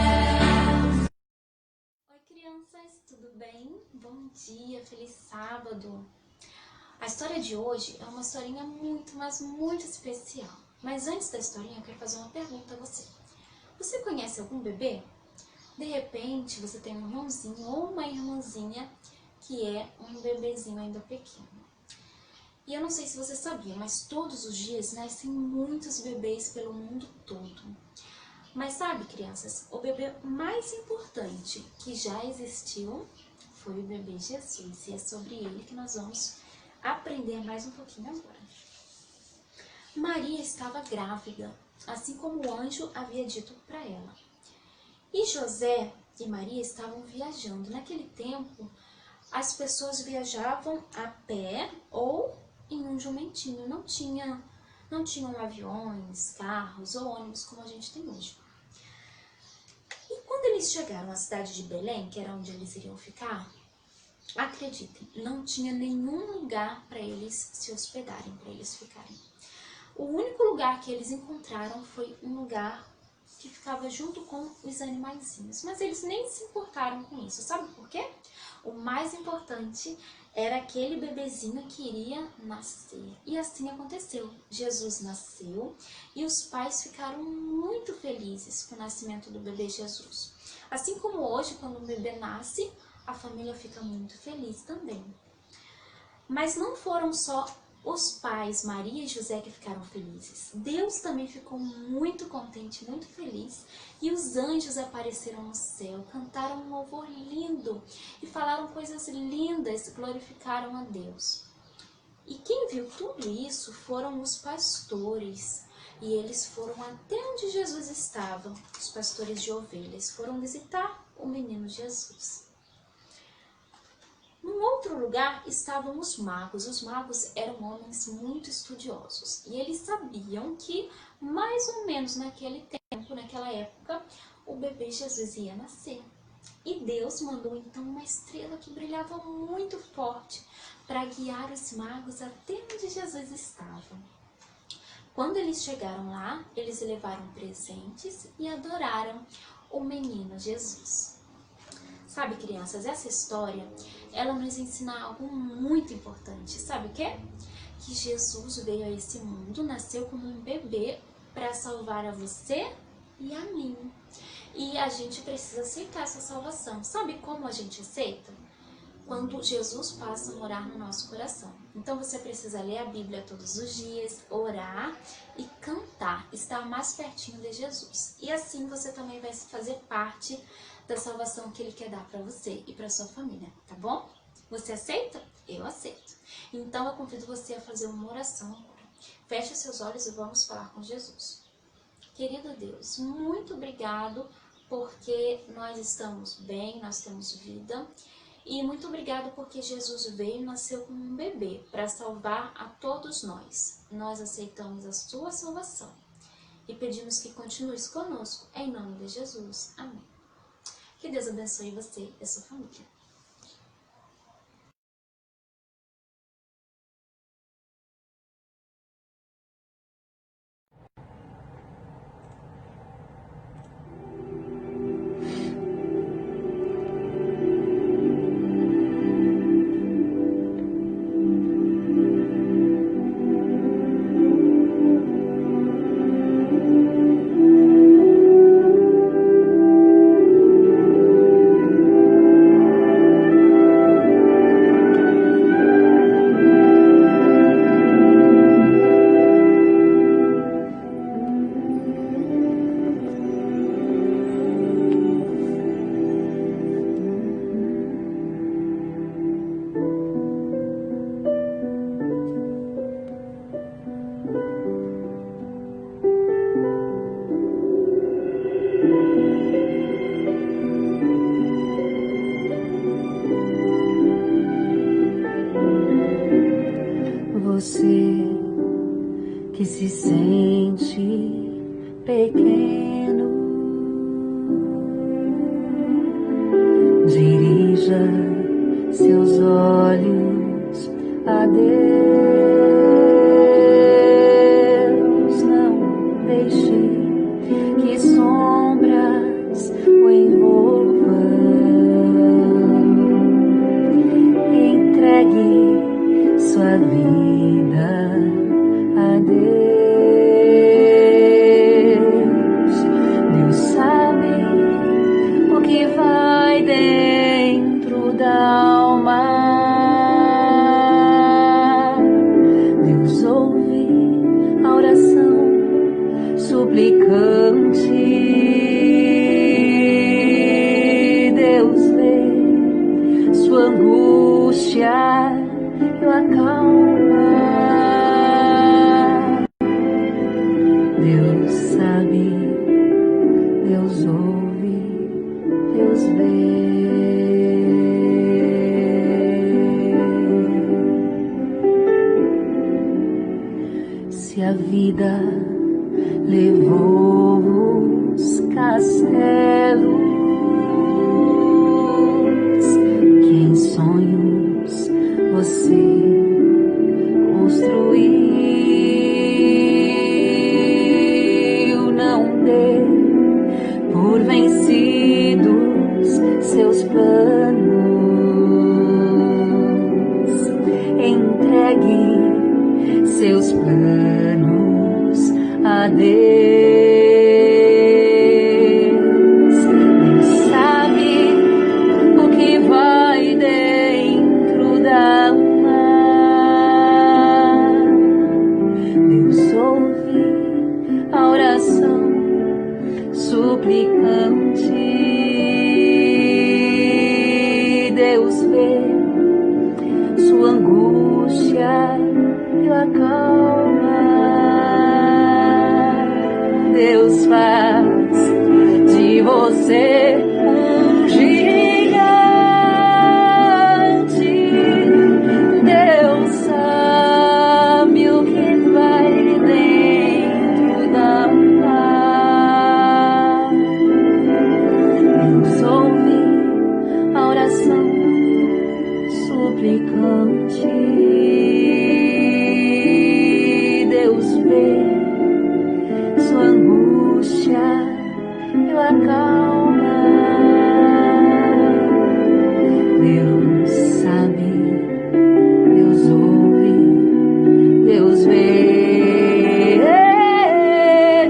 Oi, crianças, tudo bem? Bom dia, feliz sábado. A história de hoje é uma historinha muito, mas muito especial. Mas antes da historinha, eu quero fazer uma pergunta a você. Você conhece algum bebê? De repente, você tem um irmãozinho ou uma irmãzinha que é um bebezinho ainda pequeno. E eu não sei se você sabia, mas todos os dias nascem muitos bebês pelo mundo todo. Mas sabe, crianças, o bebê mais importante que já existiu foi o bebê Jesus. E é sobre ele que nós vamos aprender mais um pouquinho agora. Maria estava grávida, assim como o anjo havia dito para ela. E José e Maria estavam viajando. Naquele tempo, as pessoas viajavam a pé ou em um jumentinho. Não tinham aviões, carros ou ônibus como a gente tem hoje. E quando eles chegaram à cidade de Belém, que era onde eles iriam ficar, Acreditem, não tinha nenhum lugar para eles se hospedarem, para eles ficarem. O único lugar que eles encontraram foi um lugar que ficava junto com os animaizinhos. Mas eles nem se importaram com isso. Sabe por quê? O mais importante era aquele bebezinho que iria nascer. E assim aconteceu. Jesus nasceu e os pais ficaram muito felizes com o nascimento do bebê Jesus. Assim como hoje, quando um bebê nasce, a família fica muito feliz também. Mas não foram só os pais, Maria e José, que ficaram felizes. Deus também ficou muito contente, muito feliz. E os anjos apareceram no céu, cantaram um louvor lindo e falaram coisas lindas, glorificaram a Deus. E quem viu tudo isso foram os pastores. E eles foram até onde Jesus estava, os pastores de ovelhas, foram visitar o menino Jesus. Num outro lugar estavam os magos. Os magos eram homens muito estudiosos e eles sabiam que mais ou menos naquele tempo, naquela época, o bebê Jesus ia nascer. E Deus mandou então uma estrela que brilhava muito forte para guiar os magos até onde Jesus estava. Quando eles chegaram lá, eles levaram presentes e adoraram o menino Jesus. Sabe, crianças, essa história, ela nos ensina algo muito importante. Sabe o quê? Que Jesus veio a esse mundo, nasceu como um bebê para salvar a você e a mim. E a gente precisa aceitar essa salvação. Sabe como a gente aceita? Quando Jesus passa a morar no nosso coração. Então você precisa ler a Bíblia todos os dias, orar e cantar, estar mais pertinho de Jesus. E assim você também vai fazer parte da salvação que Ele quer dar para você e para sua família, tá bom? Você aceita? Eu aceito. Então eu convido você a fazer uma oração agora. Feche seus olhos e vamos falar com Jesus. Querido Deus, muito obrigado porque nós estamos bem, nós temos vida. E muito obrigado porque Jesus veio e nasceu como um bebê para salvar a todos nós. Nós aceitamos a sua salvação e pedimos que continues conosco, em nome de Jesus. Amém. Que Deus abençoe você e a sua família. Você que se sente pequeno, dirija seus olhos a Deus. Não deixe que sombras o envolvam. Entregue sua vida a Deus. Deus sabe o que vai dentro da alma. Deus ouve a oração suplicante. Deus vê sua angústia e o acalma. Deus sabe, Deus ouve, Deus vê. Se a vida levou os castelos, quem sonhos você construiu. Não dê por vencidos seus planos. Entregue seus planos a Deus. Deus sabe o que vai dentro da alma. Deus ouve a oração suplicante. Deus vê sua angústia e o acalma. Deus faz de você um gigante. Deus sabe o que vai dentro da alma. Deus ouve a oração suplicante. Deus vê sua angústia e o acalma. Deus sabe, Deus ouve, Deus vê.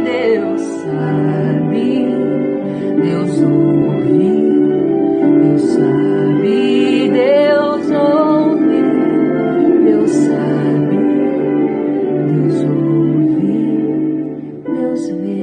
Deus sabe, Deus ouve, Deus sabe, Deus ouve, Deus sabe, Deus ouve, Deus vê.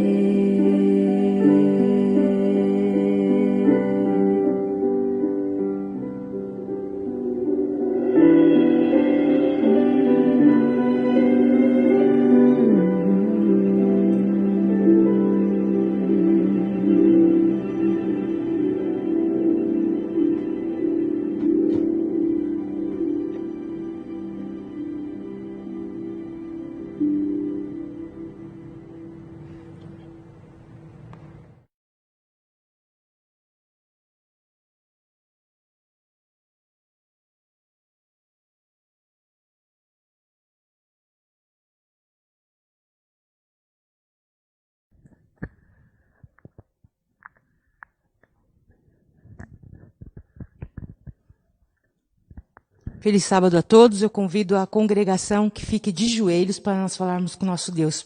Feliz sábado a todos. Eu convido a congregação que fique de joelhos para nós falarmos com o nosso Deus.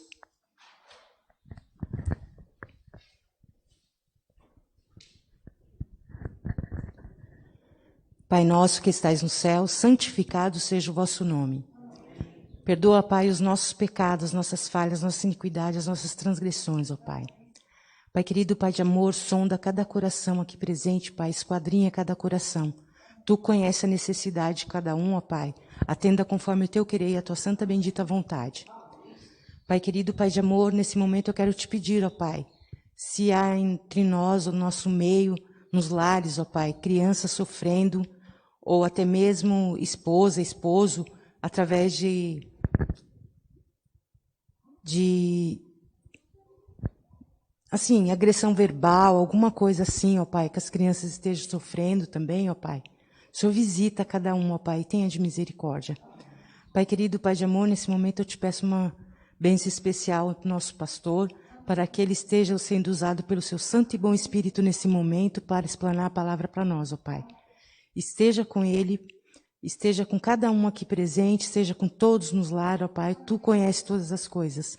Pai nosso que estais no céu, santificado seja o vosso nome. Perdoa, Pai, os nossos pecados, nossas falhas, nossas iniquidades, as nossas transgressões, ó Pai. Pai querido, Pai de amor, sonda cada coração aqui presente, Pai, esquadrinha cada coração. Tu conheces a necessidade de cada um, ó Pai. Atenda conforme o teu querer e a tua santa bendita vontade. Pai querido, Pai de amor, nesse momento eu quero te pedir, ó Pai, se há entre nós, no nosso meio, nos lares, ó Pai, crianças sofrendo, ou até mesmo esposa, esposo, através assim, agressão verbal, alguma coisa assim, ó Pai, que as crianças estejam sofrendo também, ó Pai. O Senhor visita cada um, ó Pai, e tenha de misericórdia. Pai querido, Pai de amor, nesse momento eu te peço uma bênção especial para o nosso pastor, para que ele esteja sendo usado pelo seu santo e bom Espírito nesse momento para explanar a palavra para nós, ó Pai. Esteja com ele, esteja com cada um aqui presente, esteja com todos nos lar, ó Pai, Tu conheces todas as coisas.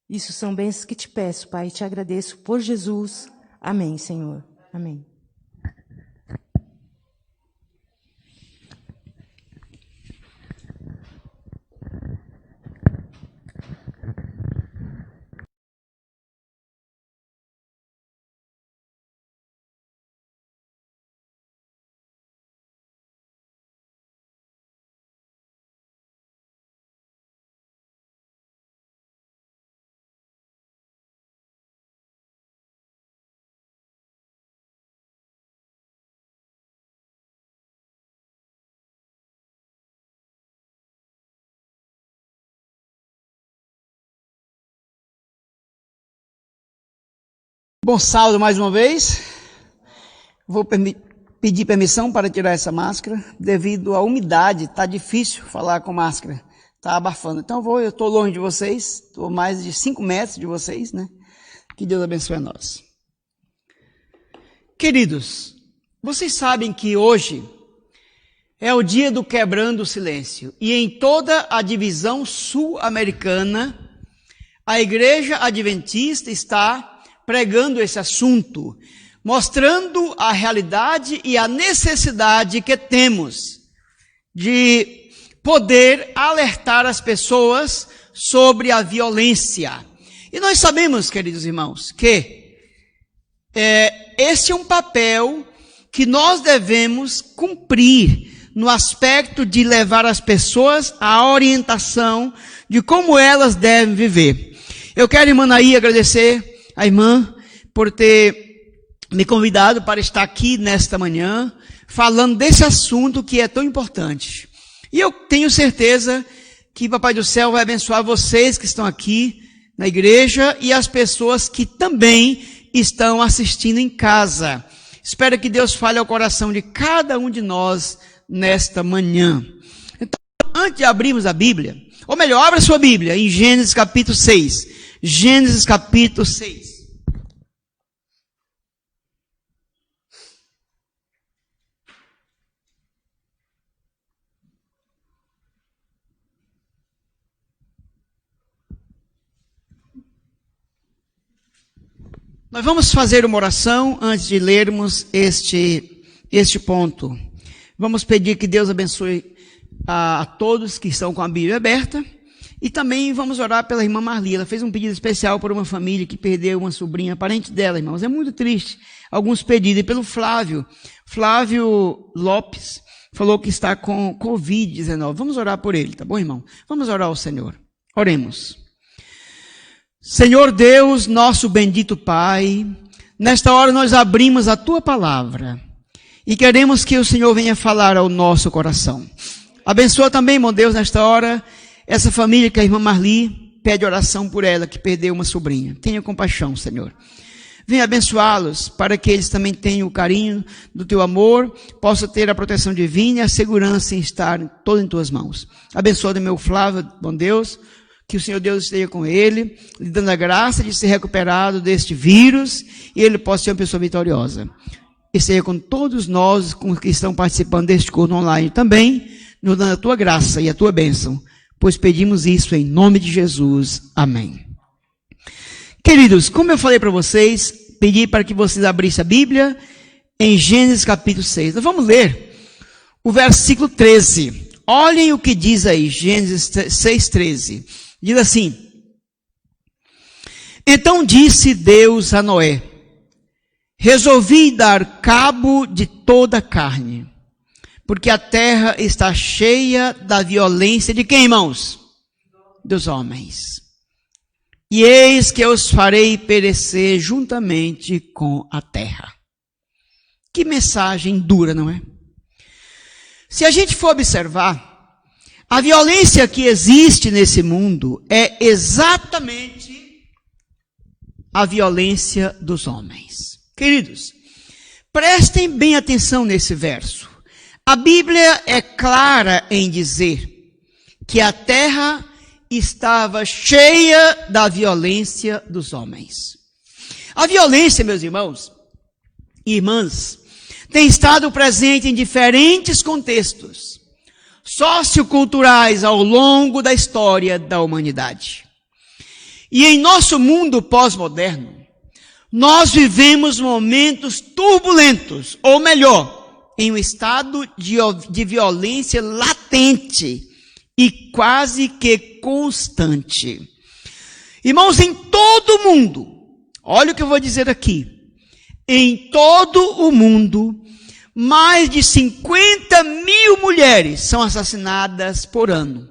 Isso são bênçãos que te peço, Pai, e te agradeço por Jesus. Amém, Senhor. Amém. Bom sábado mais uma vez. Vou pedir permissão para tirar essa máscara, devido à umidade, está difícil falar com máscara, está abafando. Então eu estou longe de vocês, estou a mais de 5 metros de vocês, né? Que Deus abençoe a nós. Queridos, vocês sabem que hoje é o dia do quebrando o silêncio. E em toda a divisão sul-americana, a Igreja Adventista está pregando esse assunto, mostrando a realidade e a necessidade que temos de poder alertar as pessoas sobre a violência. E nós sabemos, queridos irmãos, que esse é um papel que nós devemos cumprir no aspecto de levar as pessoas à orientação de como elas devem viver. Eu quero, irmã Naí, agradecer a irmã por ter me convidado para estar aqui nesta manhã, falando desse assunto que é tão importante. E eu tenho certeza que Papai do Céu vai abençoar vocês que estão aqui na igreja e as pessoas que também estão assistindo em casa. Espero que Deus fale ao coração de cada um de nós nesta manhã. Então, antes de abrirmos a Bíblia, ou melhor, abra sua Bíblia em Gênesis capítulo 6. Gênesis capítulo 6. Nós vamos fazer uma oração antes de lermos este ponto. Vamos pedir que Deus abençoe a todos que estão com a Bíblia aberta. E também vamos orar pela irmã Marli. Ela fez um pedido especial por uma família que perdeu uma sobrinha, parente dela, irmãos. É muito triste. Alguns pedidos. E pelo Flávio Lopes, falou que está com Covid-19. Vamos orar por ele, tá bom, irmão? Vamos orar ao Senhor. Oremos. Senhor Deus, nosso bendito Pai, nesta hora nós abrimos a Tua palavra e queremos que o Senhor venha falar ao nosso coração. Abençoa também, meu Deus, nesta hora, essa família que a irmã Marli pede oração por ela, que perdeu uma sobrinha. Tenha compaixão, Senhor. Venha abençoá-los para que eles também tenham o carinho do Teu amor, possam ter a proteção divina e a segurança em estar todo em Tuas mãos. Abençoa o meu Flávio, bom Deus, que o Senhor Deus esteja com ele, lhe dando a graça de ser recuperado deste vírus e ele possa ser uma pessoa vitoriosa. Esteja com todos nós que estão participando deste curso online também, nos dando a Tua graça e a Tua bênção, pois pedimos isso em nome de Jesus. Amém. Queridos, como eu falei para vocês, pedi para que vocês abrissem a Bíblia em Gênesis capítulo 6. Nós vamos ler o versículo 13. Olhem o que diz aí, Gênesis 6:13. Diz assim: Então disse Deus a Noé: Resolvi dar cabo de toda a carne, porque a terra está cheia da violência de quem, irmãos? Dos homens. E eis que eu os farei perecer juntamente com a terra. Que mensagem dura, não é? Se a gente for observar, a violência que existe nesse mundo é exatamente a violência dos homens. Queridos, prestem bem atenção nesse verso. A Bíblia é clara em dizer que a terra estava cheia da violência dos homens. A violência, meus irmãos e irmãs, tem estado presente em diferentes contextos socioculturais ao longo da história da humanidade. E em nosso mundo pós-moderno, nós vivemos momentos turbulentos, ou melhor, em um estado de violência latente e quase que constante. Irmãos, em todo o mundo, olha o que eu vou dizer aqui, em todo o mundo, mais de 50 mil mulheres são assassinadas por ano,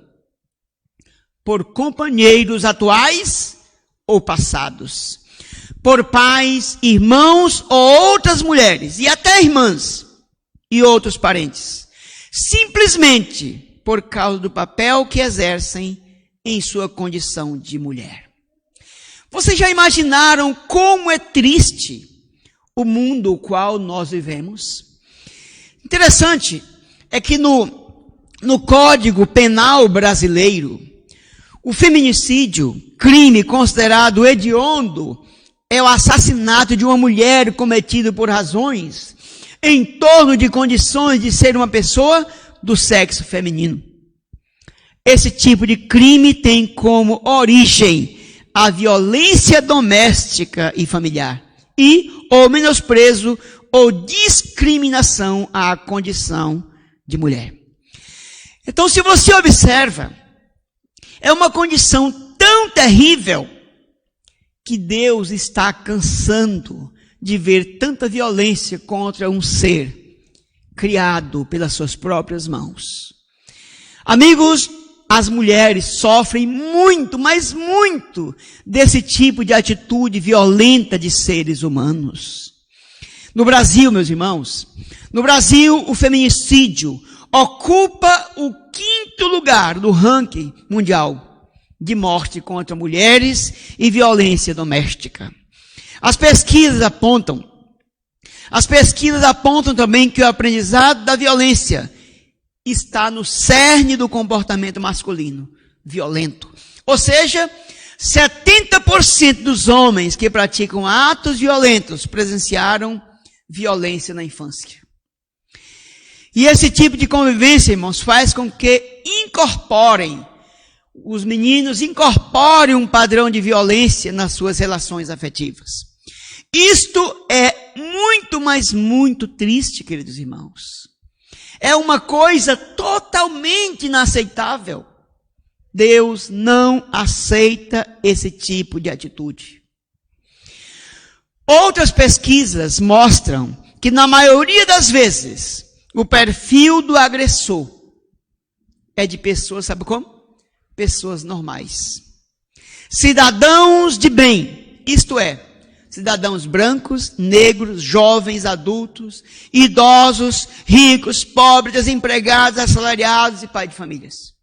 por companheiros atuais ou passados, por pais, irmãos ou outras mulheres, e até irmãs e outros parentes, simplesmente por causa do papel que exercem em sua condição de mulher. Vocês já imaginaram como é triste o mundo no qual nós vivemos? Interessante é que no Código Penal brasileiro, o feminicídio, crime considerado hediondo, é o assassinato de uma mulher cometido por razões em torno de condições de ser uma pessoa do sexo feminino. Esse tipo de crime tem como origem a violência doméstica e familiar ou menosprezo ou discriminação à condição de mulher. Então, se você observa, é uma condição tão terrível que Deus está cansando de ver tanta violência contra um ser criado pelas suas próprias mãos. Amigos, as mulheres sofrem muito, mas muito, desse tipo de atitude violenta de seres humanos. No Brasil, meus irmãos, no Brasil, o feminicídio ocupa o 5º lugar do ranking mundial de morte contra mulheres e violência doméstica. As pesquisas apontam também que o aprendizado da violência está no cerne do comportamento masculino, violento. Ou seja, 70% dos homens que praticam atos violentos presenciaram violência na infância. E esse tipo de convivência, irmãos, faz com que os meninos incorporem um padrão de violência nas suas relações afetivas. Isto é muito, mas muito triste, queridos irmãos. É uma coisa totalmente inaceitável. Deus não aceita esse tipo de atitude. Outras pesquisas mostram que, na maioria das vezes, o perfil do agressor é de pessoas, sabe como? Pessoas normais. Cidadãos de bem, isto é, cidadãos brancos, negros, jovens, adultos, idosos, ricos, pobres, desempregados, assalariados e pais de famílias.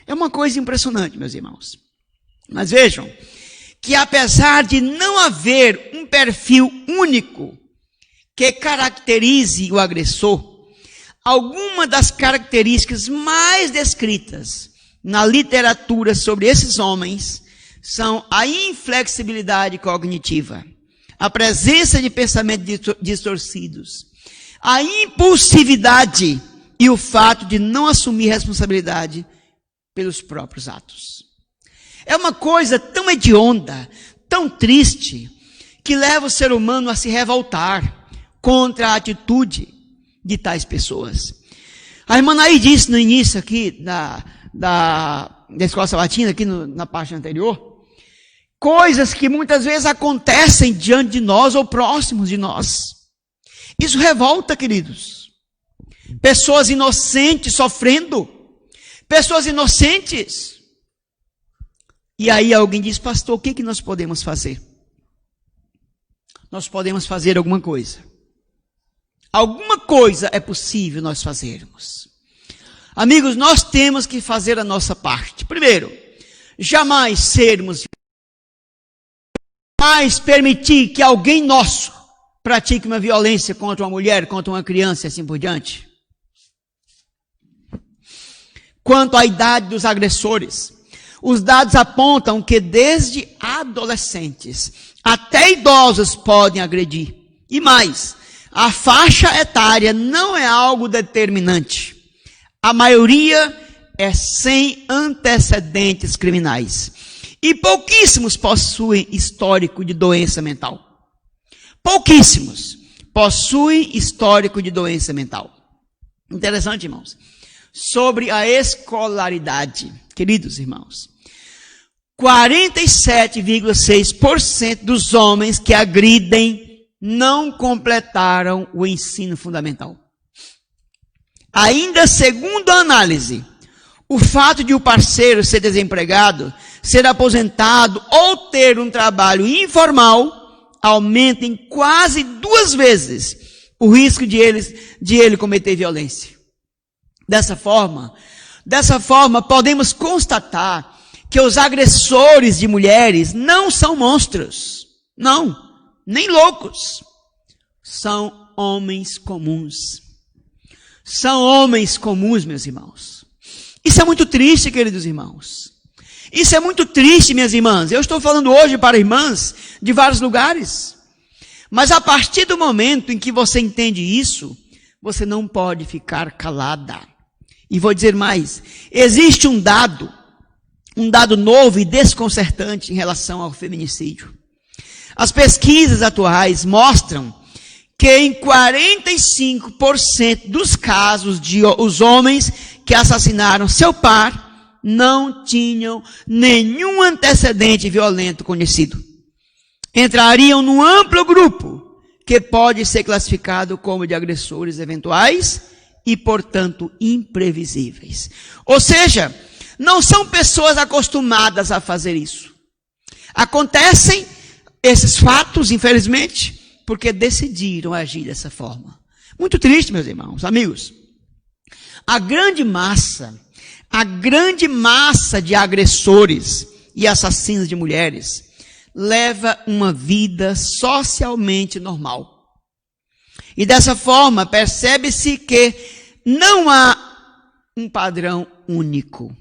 É uma coisa impressionante, meus irmãos. Mas vejam que apesar de não haver um perfil único que caracterize o agressor, algumas das características mais descritas na literatura sobre esses homens são a inflexibilidade cognitiva, a presença de pensamentos distorcidos, a impulsividade e o fato de não assumir responsabilidade pelos próprios atos. É uma coisa tão hedionda, tão triste, que leva o ser humano a se revoltar contra a atitude de tais pessoas. A irmã Naí disse no início aqui da Escola Sabatina, aqui na parte anterior, coisas que muitas vezes acontecem diante de nós ou próximos de nós. Isso revolta, queridos. Pessoas inocentes sofrendo. Pessoas inocentes. E aí alguém diz, pastor, o que nós podemos fazer? Nós podemos fazer alguma coisa. Alguma coisa é possível nós fazermos. Amigos, nós temos que fazer a nossa parte. Primeiro, jamais permitir que alguém nosso pratique uma violência contra uma mulher, contra uma criança e assim por diante. Quanto à idade dos agressores, os dados apontam que desde adolescentes até idosos podem agredir. E mais, a faixa etária não é algo determinante. A maioria é sem antecedentes criminais. E pouquíssimos possuem histórico de doença mental. Pouquíssimos possuem histórico de doença mental. Interessante, irmãos. Sobre a escolaridade, queridos irmãos, 47,6% dos homens que agridem não completaram o ensino fundamental. Ainda segundo a análise, o fato de o parceiro ser desempregado, ser aposentado ou ter um trabalho informal aumenta em quase 2 vezes o risco de ele cometer violência. Dessa forma, podemos constatar que os agressores de mulheres não são monstros. Não, nem loucos. São homens comuns. são homens comuns, meus irmãos. Isso é muito triste, queridos irmãos. Isso é muito triste, minhas irmãs. Eu estou falando hoje para irmãs de vários lugares. Mas a partir do momento em que você entende isso, você não pode ficar calada. E vou dizer mais, existe um dado novo e desconcertante em relação ao feminicídio. As pesquisas atuais mostram que em 45% dos casos os homens que assassinaram seu par não tinham nenhum antecedente violento conhecido. Entrariam num amplo grupo que pode ser classificado como de agressores eventuais e, portanto, imprevisíveis. Ou seja, não são pessoas acostumadas a fazer isso. Acontecem esses fatos, infelizmente, porque decidiram agir dessa forma. Muito triste, meus irmãos, amigos. A grande massa de agressores e assassinos de mulheres leva uma vida socialmente normal. E dessa forma, percebe-se que não há um padrão único.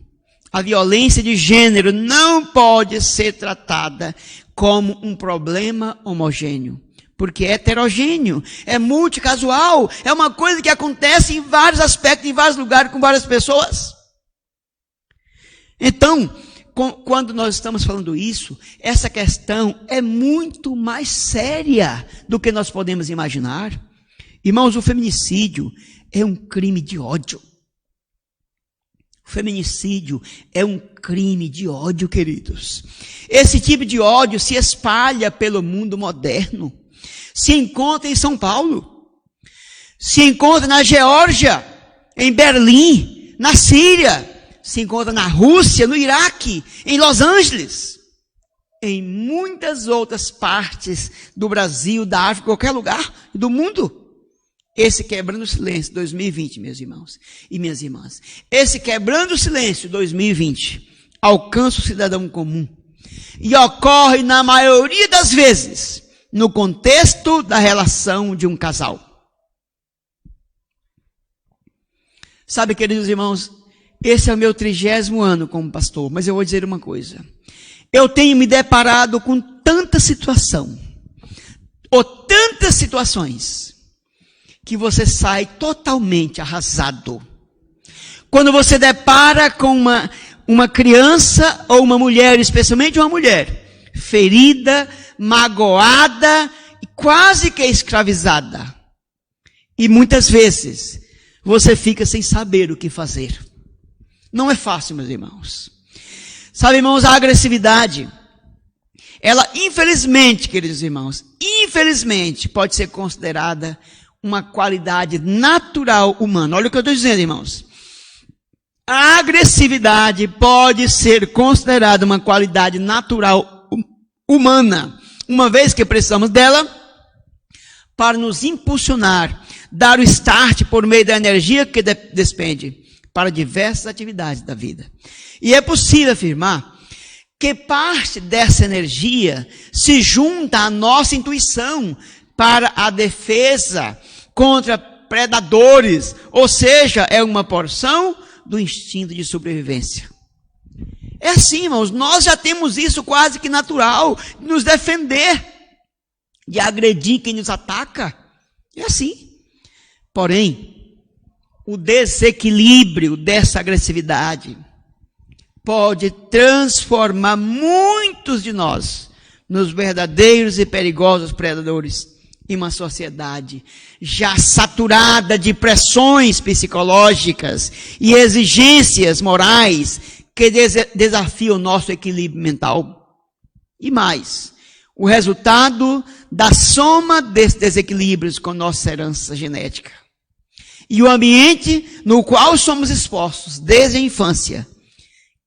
A violência de gênero não pode ser tratada como um problema homogêneo, porque é heterogêneo, é multicasual, é uma coisa que acontece em vários aspectos, em vários lugares, com várias pessoas. Então, quando nós estamos falando isso, essa questão é muito mais séria do que nós podemos imaginar. Irmãos, o feminicídio é um crime de ódio. O feminicídio é um crime de ódio, queridos. Esse tipo de ódio se espalha pelo mundo moderno. Se encontra em São Paulo. Se encontra na Geórgia, em Berlim, na Síria. Se encontra na Rússia, no Iraque, em Los Angeles. Em muitas outras partes do Brasil, da África, qualquer lugar do mundo. Esse Quebrando o Silêncio 2020, meus irmãos e minhas irmãs. Esse Quebrando o Silêncio 2020 alcança o cidadão comum. E ocorre, na maioria das vezes, no contexto da relação de um casal. Sabe, queridos irmãos, esse é o meu 30º ano como pastor, mas eu vou dizer uma coisa. Eu tenho me deparado com tanta situação, ou tantas situações, que você sai totalmente arrasado. Quando você depara com uma criança ou uma mulher, especialmente uma mulher, ferida, magoada e quase que escravizada. E muitas vezes você fica sem saber o que fazer. Não é fácil, meus irmãos. Sabe, irmãos, a agressividade, ela infelizmente, queridos irmãos, infelizmente pode ser considerada uma qualidade natural humana. Olha o que eu estou dizendo, irmãos. A agressividade pode ser considerada uma qualidade natural humana, uma vez que precisamos dela para nos impulsionar, dar o start por meio da energia que despende para diversas atividades da vida. E é possível afirmar que parte dessa energia se junta à nossa intuição para a defesa contra predadores, ou seja, é uma porção do instinto de sobrevivência. É assim, irmãos, nós já temos isso quase que natural, de nos defender, de agredir quem nos ataca. É assim. Porém, o desequilíbrio dessa agressividade pode transformar muitos de nós nos verdadeiros e perigosos predadores em uma sociedade já saturada de pressões psicológicas e exigências morais que desafiam o nosso equilíbrio mental. E mais, o resultado da soma desses desequilíbrios com nossa herança genética. E o ambiente no qual somos expostos desde a infância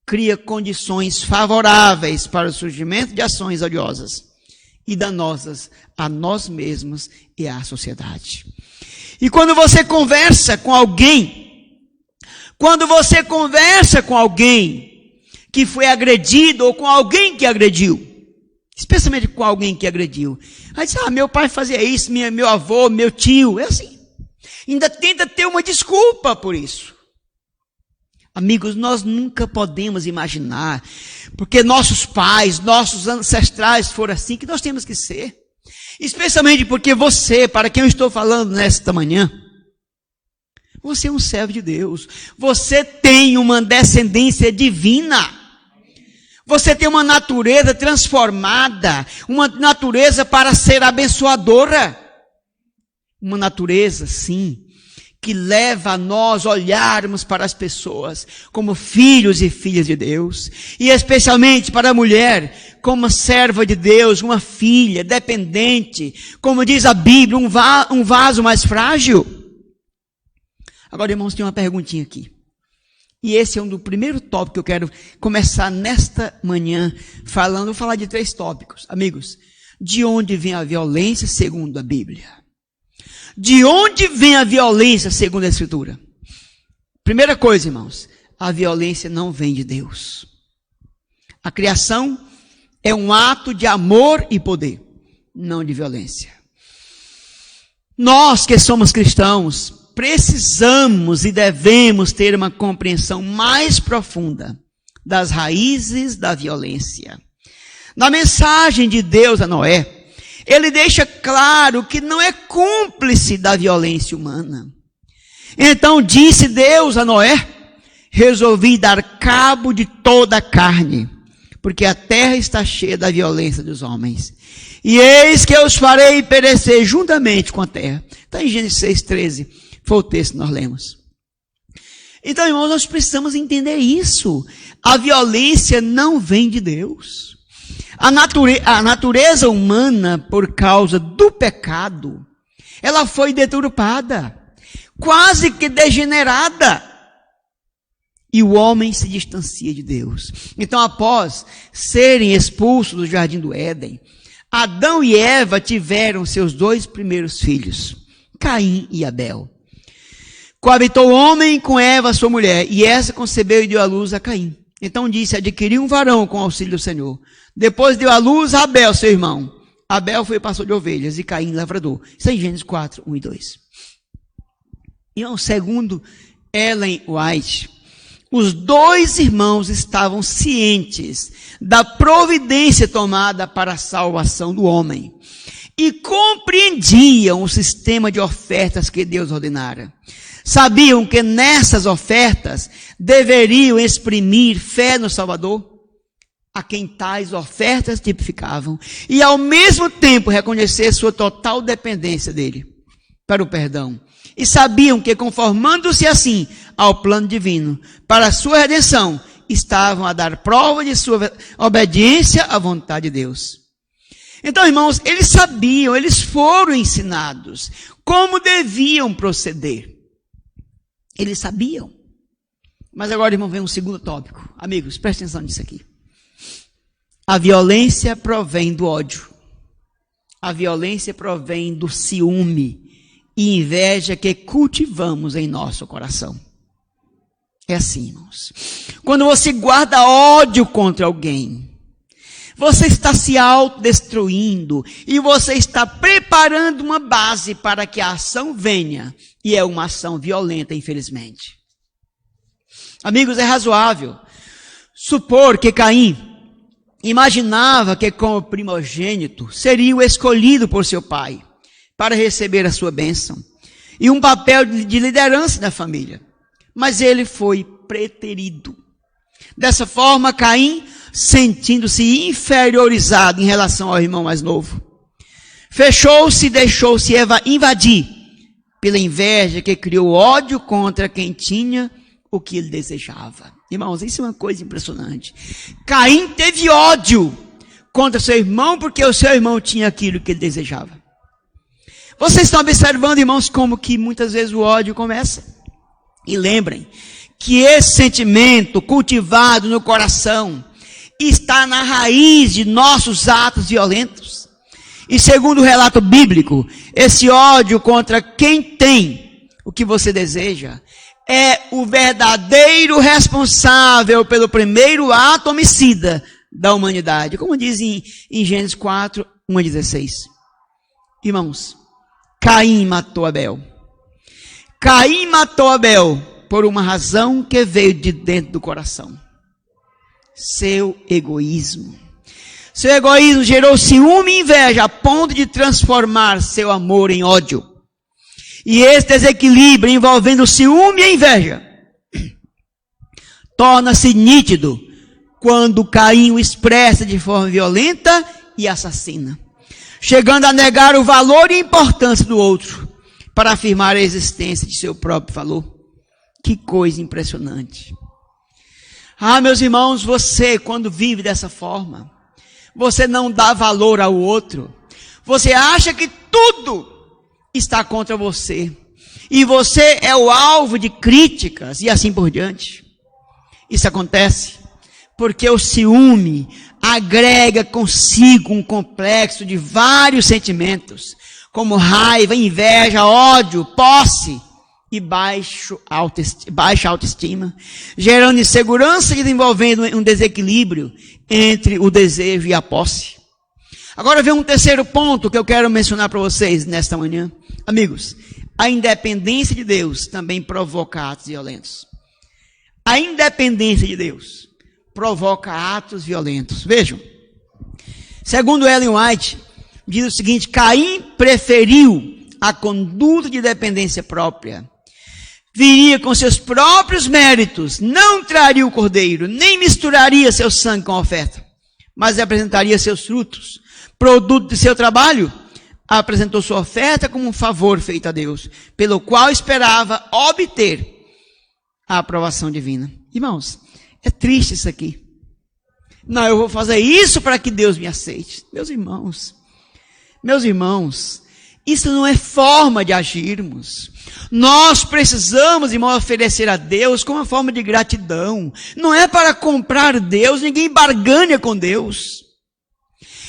cria condições favoráveis para o surgimento de ações odiosas e danosas a nós mesmos e à sociedade. E quando você conversa com alguém que foi agredido ou com alguém que agrediu, especialmente com alguém que agrediu, aí diz, meu pai fazia isso, meu avô, meu tio, é assim. Ainda tenta ter uma desculpa por isso. Amigos, nós nunca podemos imaginar, porque nossos pais, nossos ancestrais foram assim, que nós temos que ser. Especialmente porque você, para quem eu estou falando nesta manhã, você é um servo de Deus. Você tem uma descendência divina. Você tem uma natureza transformada, uma natureza para ser abençoadora. Uma natureza, sim, que leva a nós olharmos para as pessoas como filhos e filhas de Deus, e especialmente para a mulher como serva de Deus, uma filha dependente, como diz a Bíblia, um vaso mais frágil. Agora, irmãos, tem uma perguntinha aqui, e esse é do primeiro tópico que eu quero começar nesta manhã falando. Vou falar de 3 tópicos. Amigos, de onde vem a violência segundo a Bíblia? De onde vem a violência segundo a Escritura? Primeira coisa, irmãos, a violência não vem de Deus. A criação é um ato de amor e poder, não de violência. Nós que somos cristãos, precisamos e devemos ter uma compreensão mais profunda das raízes da violência. Na mensagem de Deus a Noé, ele deixa claro que não é cúmplice da violência humana. Então disse Deus a Noé: resolvi dar cabo de toda a carne, porque a terra está cheia da violência dos homens. E eis que eu os farei perecer juntamente com a terra. Está em Gênesis 6,13. Foi o texto que nós lemos. Então, irmãos, nós precisamos entender isso. A violência não vem de Deus. A natureza humana, por causa do pecado, ela foi deturpada, quase que degenerada. E o homem se distancia de Deus. Então, após serem expulsos do jardim do Éden, Adão e Eva tiveram seus 2 primeiros filhos, Caim e Abel. Coabitou o homem com Eva, sua mulher, e essa concebeu e deu à luz a Caim. Então disse: adquiriu um varão com o auxílio do Senhor. Depois deu à luz a Abel, seu irmão. Abel foi pastor de ovelhas e Caim lavrador. Isso é em Gênesis 4, 1 e 2. E segundo Ellen White, os 2 irmãos estavam cientes da providência tomada para a salvação do homem e compreendiam o sistema de ofertas que Deus ordenara. Sabiam que nessas ofertas deveriam exprimir fé no Salvador, a quem tais ofertas tipificavam, e ao mesmo tempo reconhecer sua total dependência dele para o perdão. E sabiam que, conformando-se assim ao plano divino para a sua redenção, estavam a dar prova de sua obediência à vontade de Deus. Então, irmãos, eles sabiam, eles foram ensinados como deviam proceder. Eles sabiam. Mas agora, irmão, vem um segundo tópico. Amigos, prestem atenção nisso aqui. A violência provém do ódio. A violência provém do ciúme e inveja que cultivamos em nosso coração. É assim, irmãos. Quando você guarda ódio contra alguém, você está se autodestruindo e você está preparando uma base para que a ação venha. E é uma ação violenta, infelizmente. Amigos, é razoável supor que Caim imaginava que, como primogênito, seria o escolhido por seu pai para receber a sua bênção e um papel de liderança na família. Mas ele foi preterido. Dessa forma, Caim, sentindo-se inferiorizado em relação ao irmão mais novo, fechou-se e deixou-se invadir pela inveja que criou ódio contra quem tinha o que ele desejava. Irmãos, isso é uma coisa impressionante. Caim teve ódio contra seu irmão porque o seu irmão tinha aquilo que ele desejava. Vocês estão observando, irmãos, como que muitas vezes o ódio começa? E lembrem que esse sentimento cultivado no coração está na raiz de nossos atos violentos. E segundo o relato bíblico, esse ódio contra quem tem o que você deseja é o verdadeiro responsável pelo primeiro ato homicida da humanidade. Como diz em Gênesis 4, 1 a 16. Irmãos, Caim matou Abel. Caim matou Abel por uma razão que veio de dentro do coração. Seu egoísmo. Seu egoísmo gerou ciúme e inveja a ponto de transformar seu amor em ódio. E esse desequilíbrio envolvendo o ciúme e a inveja torna-se nítido quando Caim o expressa de forma violenta e assassina, chegando a negar o valor e a importância do outro para afirmar a existência de seu próprio valor. Que coisa impressionante. Ah, meus irmãos, você quando vive dessa forma, você não dá valor ao outro, você acha que tudo está contra você, e você é o alvo de críticas e assim por diante. Isso acontece porque o ciúme agrega consigo um complexo de vários sentimentos, como raiva, inveja, ódio, posse e baixa autoestima, gerando insegurança e desenvolvendo um desequilíbrio entre o desejo e a posse. Agora vem um terceiro ponto que eu quero mencionar para vocês nesta manhã. Amigos, a independência de Deus também provoca atos violentos. A independência de Deus provoca atos violentos. Vejam, segundo Ellen White, diz o seguinte: Caim preferiu a conduta de dependência própria. Viria com seus próprios méritos, não traria o cordeiro, nem misturaria seu sangue com a oferta, mas apresentaria seus frutos. Produto de seu trabalho, apresentou sua oferta como um favor feito a Deus, pelo qual esperava obter a aprovação divina. Irmãos, é triste isso aqui. Não, eu vou fazer isso para que Deus me aceite. Meus irmãos, isso não é forma de agirmos. Nós precisamos, irmão, oferecer a Deus como uma forma de gratidão. Não é para comprar Deus, ninguém barganha com Deus.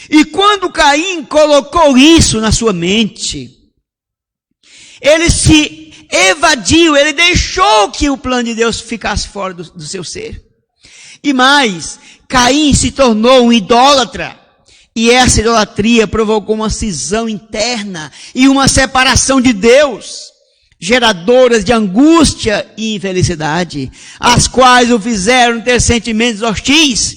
E quando Caim colocou isso na sua mente, ele se evadiu, ele deixou que o plano de Deus ficasse fora do seu ser. E mais, Caim se tornou um idólatra. E essa idolatria provocou uma cisão interna e uma separação de Deus, geradoras de angústia e infelicidade, as quais o fizeram ter sentimentos hostis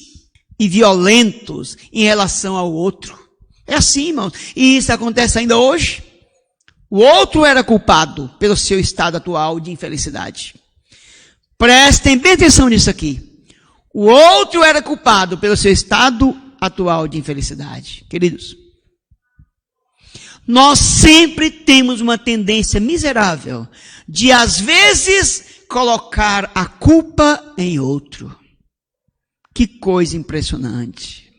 e violentos em relação ao outro. É assim, irmãos. E isso acontece ainda hoje. O outro era culpado pelo seu estado atual de infelicidade. Prestem bem atenção nisso aqui. O outro era culpado pelo seu estado atual de infelicidade. Queridos, nós sempre temos uma tendência miserável de, às vezes, colocar a culpa em outro. Que coisa impressionante.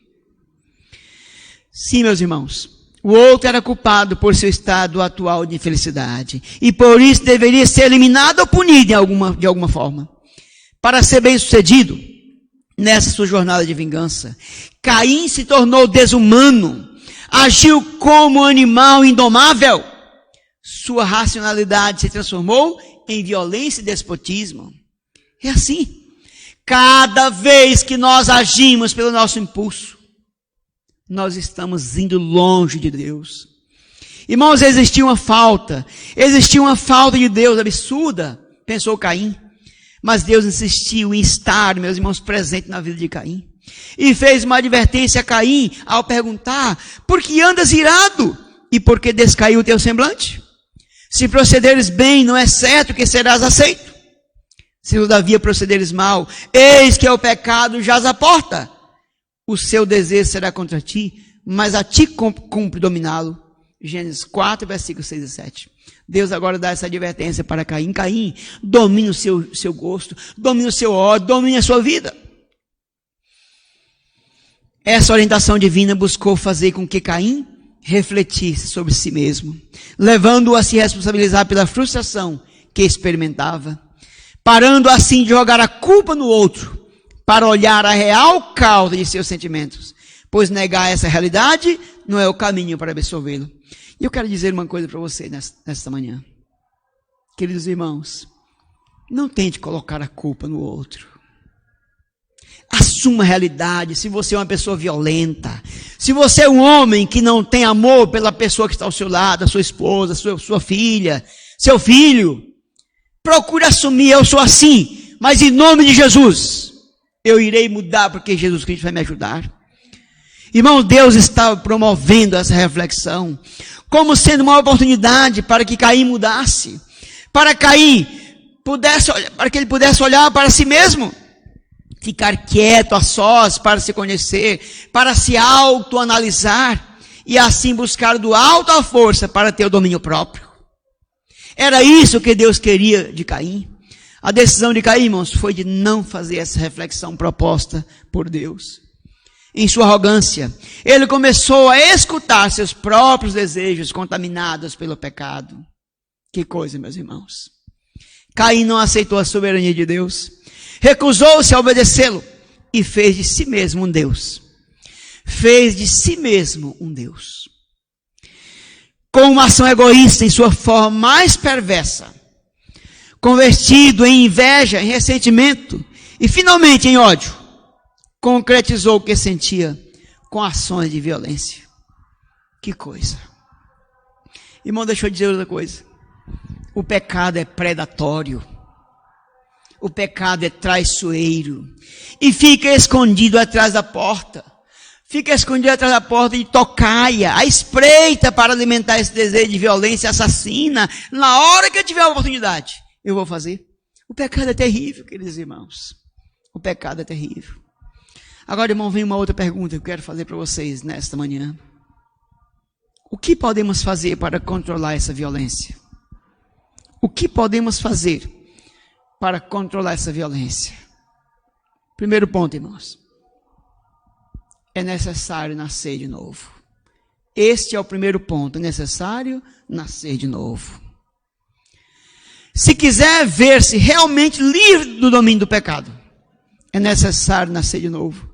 Sim, meus irmãos, o outro era culpado por seu estado atual de infelicidade e por isso deveria ser eliminado ou punido de alguma forma. Para ser bem sucedido nessa sua jornada de vingança, Caim se tornou desumano, agiu como um animal indomável. Sua racionalidade se transformou em violência e despotismo. É assim. Cada vez que nós agimos pelo nosso impulso, nós estamos indo longe de Deus. Irmãos, existia uma falta de Deus absurda, pensou Caim. Mas Deus insistiu em estar, meus irmãos, presente na vida de Caim. E fez uma advertência a Caim ao perguntar: por que andas irado? E por que descaiu o teu semblante? Se procederes bem, não é certo que serás aceito. Se todavia procederes mal, eis que é o pecado jaz à porta. O seu desejo será contra ti, mas a ti cumpre dominá-lo. Gênesis 4, versículos 6 e 7. Deus agora dá essa advertência para Caim. Caim, domine o seu gosto, domine o seu ódio, domine a sua vida. Essa orientação divina buscou fazer com que Caim refletisse sobre si mesmo, levando-o a se responsabilizar pela frustração que experimentava, parando assim de jogar a culpa no outro, para olhar a real causa de seus sentimentos, pois negar essa realidade não é o caminho para absolvê-lo. E eu quero dizer uma coisa para você nesta manhã. Queridos irmãos, não tente colocar a culpa no outro. Assuma a realidade. Se você é uma pessoa violenta, se você é um homem que não tem amor pela pessoa que está ao seu lado, a sua esposa, sua filha, seu filho, Procure assumir, eu sou assim, mas em nome de Jesus, eu irei mudar porque Jesus Cristo vai me ajudar. Irmão, Deus estava promovendo essa reflexão, como sendo uma oportunidade para que Caim mudasse, para que ele pudesse olhar para si mesmo, ficar quieto a sós, para se conhecer, para se autoanalisar, e assim buscar do alto a força para ter o domínio próprio. Era isso que Deus queria de Caim. A decisão de Caim, irmãos, foi de não fazer essa reflexão proposta por Deus. Em sua arrogância, ele começou a escutar seus próprios desejos contaminados pelo pecado. Que coisa, meus irmãos. Caim não aceitou a soberania de Deus, recusou-se a obedecê-lo e fez de si mesmo um Deus. Fez de si mesmo um Deus. Com uma ação egoísta em sua forma mais perversa, convertido em inveja, em ressentimento e finalmente em ódio, concretizou o que sentia com ações de violência. Que coisa. Irmão, deixa eu dizer outra coisa. O pecado é predatório. O pecado é traiçoeiro. E fica escondido atrás da porta. Fica escondido atrás da porta de tocaia, à espreita para alimentar esse desejo de violência assassina. Na hora que eu tiver a oportunidade, eu vou fazer. O pecado é terrível, queridos irmãos. O pecado é terrível. Agora, irmão, vem uma outra pergunta que eu quero fazer para vocês nesta manhã. O que podemos fazer para controlar essa violência? O que podemos fazer para controlar essa violência? Primeiro ponto, irmãos. É necessário nascer de novo. Este é o primeiro ponto. É necessário nascer de novo. Se quiser ver-se realmente livre do domínio do pecado, é necessário nascer de novo,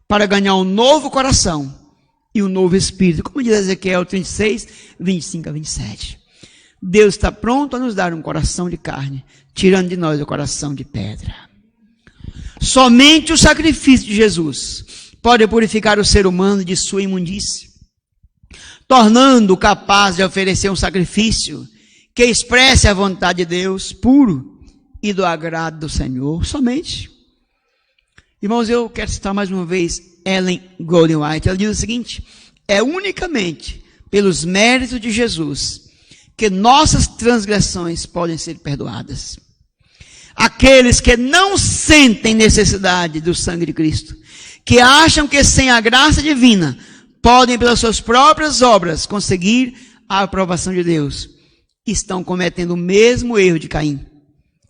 para ganhar um novo coração e um novo espírito. Como diz Ezequiel 36, 25 a 27. Deus está pronto a nos dar um coração de carne, tirando de nós o coração de pedra. Somente o sacrifício de Jesus pode purificar o ser humano de sua imundície, tornando-o capaz de oferecer um sacrifício que expresse a vontade de Deus, puro e do agrado do Senhor. Somente. Irmãos, eu quero citar mais uma vez Ellen Golden White. Ela diz o seguinte: é unicamente pelos méritos de Jesus que nossas transgressões podem ser perdoadas. Aqueles que não sentem necessidade do sangue de Cristo, que acham que sem a graça divina podem pelas suas próprias obras conseguir a aprovação de Deus, estão cometendo o mesmo erro de Caim.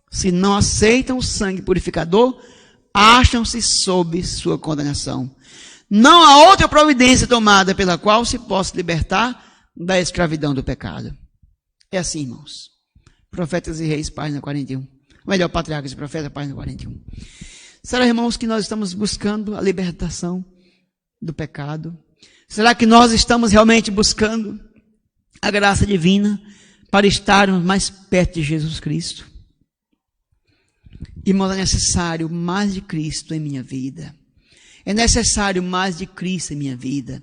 Se não aceitam o sangue purificador, acham-se sob sua condenação. Não há outra providência tomada pela qual se possa libertar da escravidão do pecado. É assim, irmãos. Profetas e Reis, página 41. Melhor, Patriarcas e Profetas, página 41. Será, irmãos, que nós estamos buscando a libertação do pecado? Será que nós estamos realmente buscando a graça divina para estarmos mais perto de Jesus Cristo? Irmãos, é necessário mais de Cristo em minha vida. É necessário mais de Cristo em minha vida.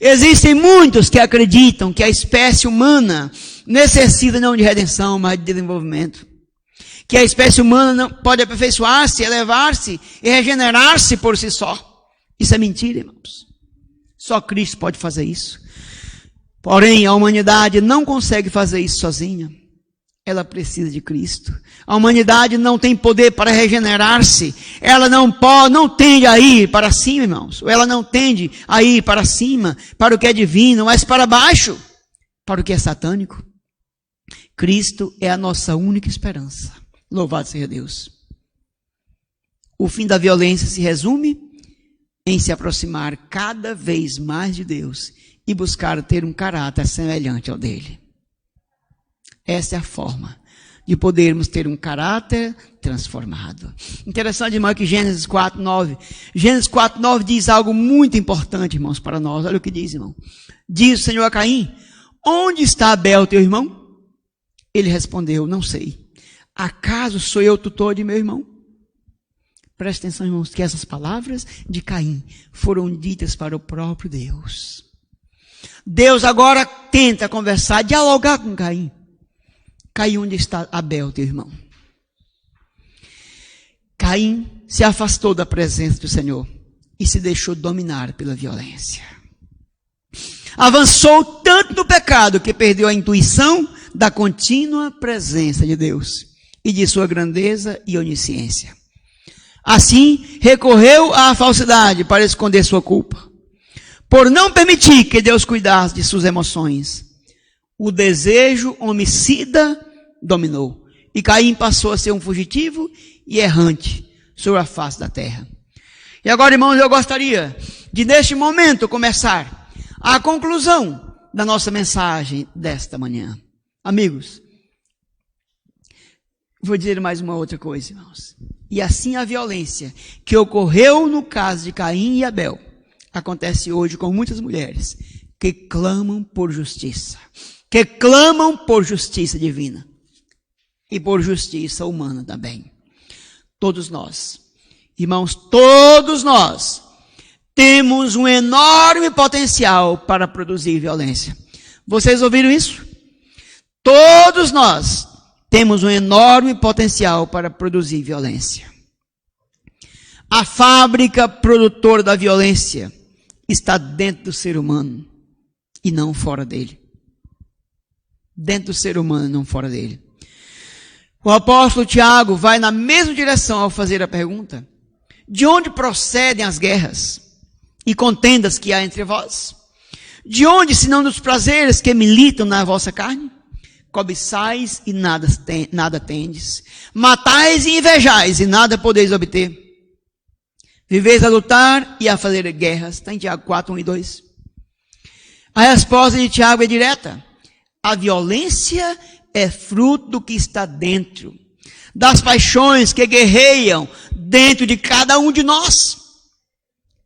Existem muitos que acreditam que a espécie humana necessita não de redenção, mas de desenvolvimento. Que a espécie humana não pode aperfeiçoar-se, elevar-se e regenerar-se por si só. Isso é mentira, irmãos. Só Cristo pode fazer isso. Porém, a humanidade não consegue fazer isso sozinha. Ela precisa de Cristo. A humanidade não tem poder para regenerar-se. Ela não tende a ir para cima, irmãos. Ela não tende a ir para cima, para o que é divino, mas para baixo, para o que é satânico. Cristo é a nossa única esperança. Louvado seja Deus. O fim da violência se resume em se aproximar cada vez mais de Deus e buscar ter um caráter semelhante ao dele. Essa é a forma de podermos ter um caráter transformado. Interessante, irmão, que Gênesis 4:9. Gênesis 4:9 diz algo muito importante, irmãos, para nós. Olha o que diz, irmão. Diz o Senhor a Caim: onde está Abel, teu irmão? Ele respondeu: não sei. Acaso sou eu tutor de meu irmão? Presta atenção, irmãos, que essas palavras de Caim foram ditas para o próprio Deus. Deus agora tenta conversar, dialogar com Caim. Caim, onde está Abel, teu irmão? Caim se afastou da presença do Senhor e se deixou dominar pela violência. Avançou tanto no pecado que perdeu a intuição da contínua presença de Deus e de sua grandeza e onisciência. Assim, recorreu à falsidade para esconder sua culpa. Por não permitir que Deus cuidasse de suas emoções, o desejo homicida dominou. E Caim passou a ser um fugitivo e errante sobre a face da terra. E agora, irmãos, eu gostaria de, neste momento, começar a conclusão da nossa mensagem desta manhã. Amigos, vou dizer mais uma outra coisa, irmãos. E assim a violência que ocorreu no caso de Caim e Abel acontece hoje com muitas mulheres que clamam por justiça. Que clamam por justiça divina. E por justiça humana também. Todos nós, irmãos, todos nós temos um enorme potencial para produzir violência. Vocês ouviram isso? Todos nós temos um enorme potencial para produzir violência. A fábrica produtora da violência está dentro do ser humano e não fora dele. Dentro do ser humano e não fora dele. O apóstolo Tiago vai na mesma direção ao fazer a pergunta: de onde procedem as guerras e contendas que há entre vós? De onde, senão dos prazeres que militam na vossa carne? Cobiçais e nada tendes. Matais e invejais e nada podeis obter. Viveis a lutar e a fazer guerras. Está em Tiago 4, 1 e 2. A resposta de Tiago é direta. A violência é fruto do que está dentro, das paixões que guerreiam dentro de cada um de nós.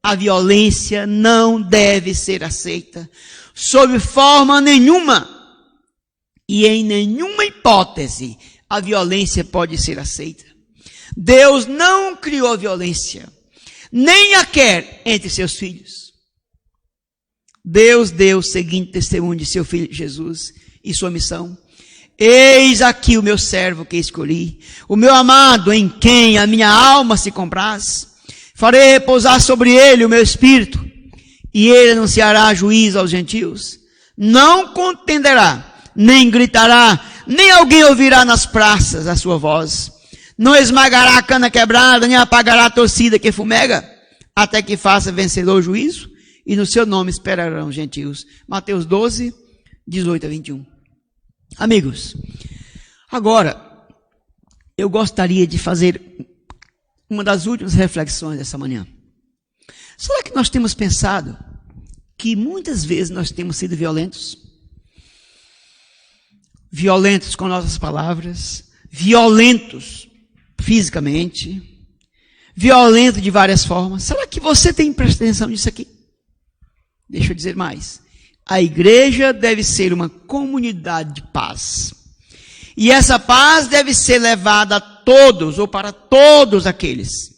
A violência não deve ser aceita, sob forma nenhuma, e em nenhuma hipótese a violência pode ser aceita. Deus não criou a violência, nem a quer entre seus filhos. Deus deu o seguinte testemunho de seu filho Jesus e sua missão: eis aqui o meu servo que escolhi, o meu amado em quem a minha alma se compraz. Farei repousar sobre ele o meu espírito, e ele anunciará juízo aos gentios. Não contenderá, nem gritará, nem alguém ouvirá nas praças a sua voz. Não esmagará a cana quebrada, nem apagará a torcida que fumega, até que faça vencedor o juízo, e no seu nome esperarão os gentios. Mateus 12, 18 a 21. Amigos, agora eu gostaria de fazer uma das últimas reflexões dessa manhã. Será que nós temos pensado que muitas vezes nós temos sido violentos? Violentos com nossas palavras, violentos fisicamente, violentos de várias formas. Será que você tem atenção nisso aqui? Deixa eu dizer mais. A igreja deve ser uma comunidade de paz. E essa paz deve ser levada a todos, ou para todos aqueles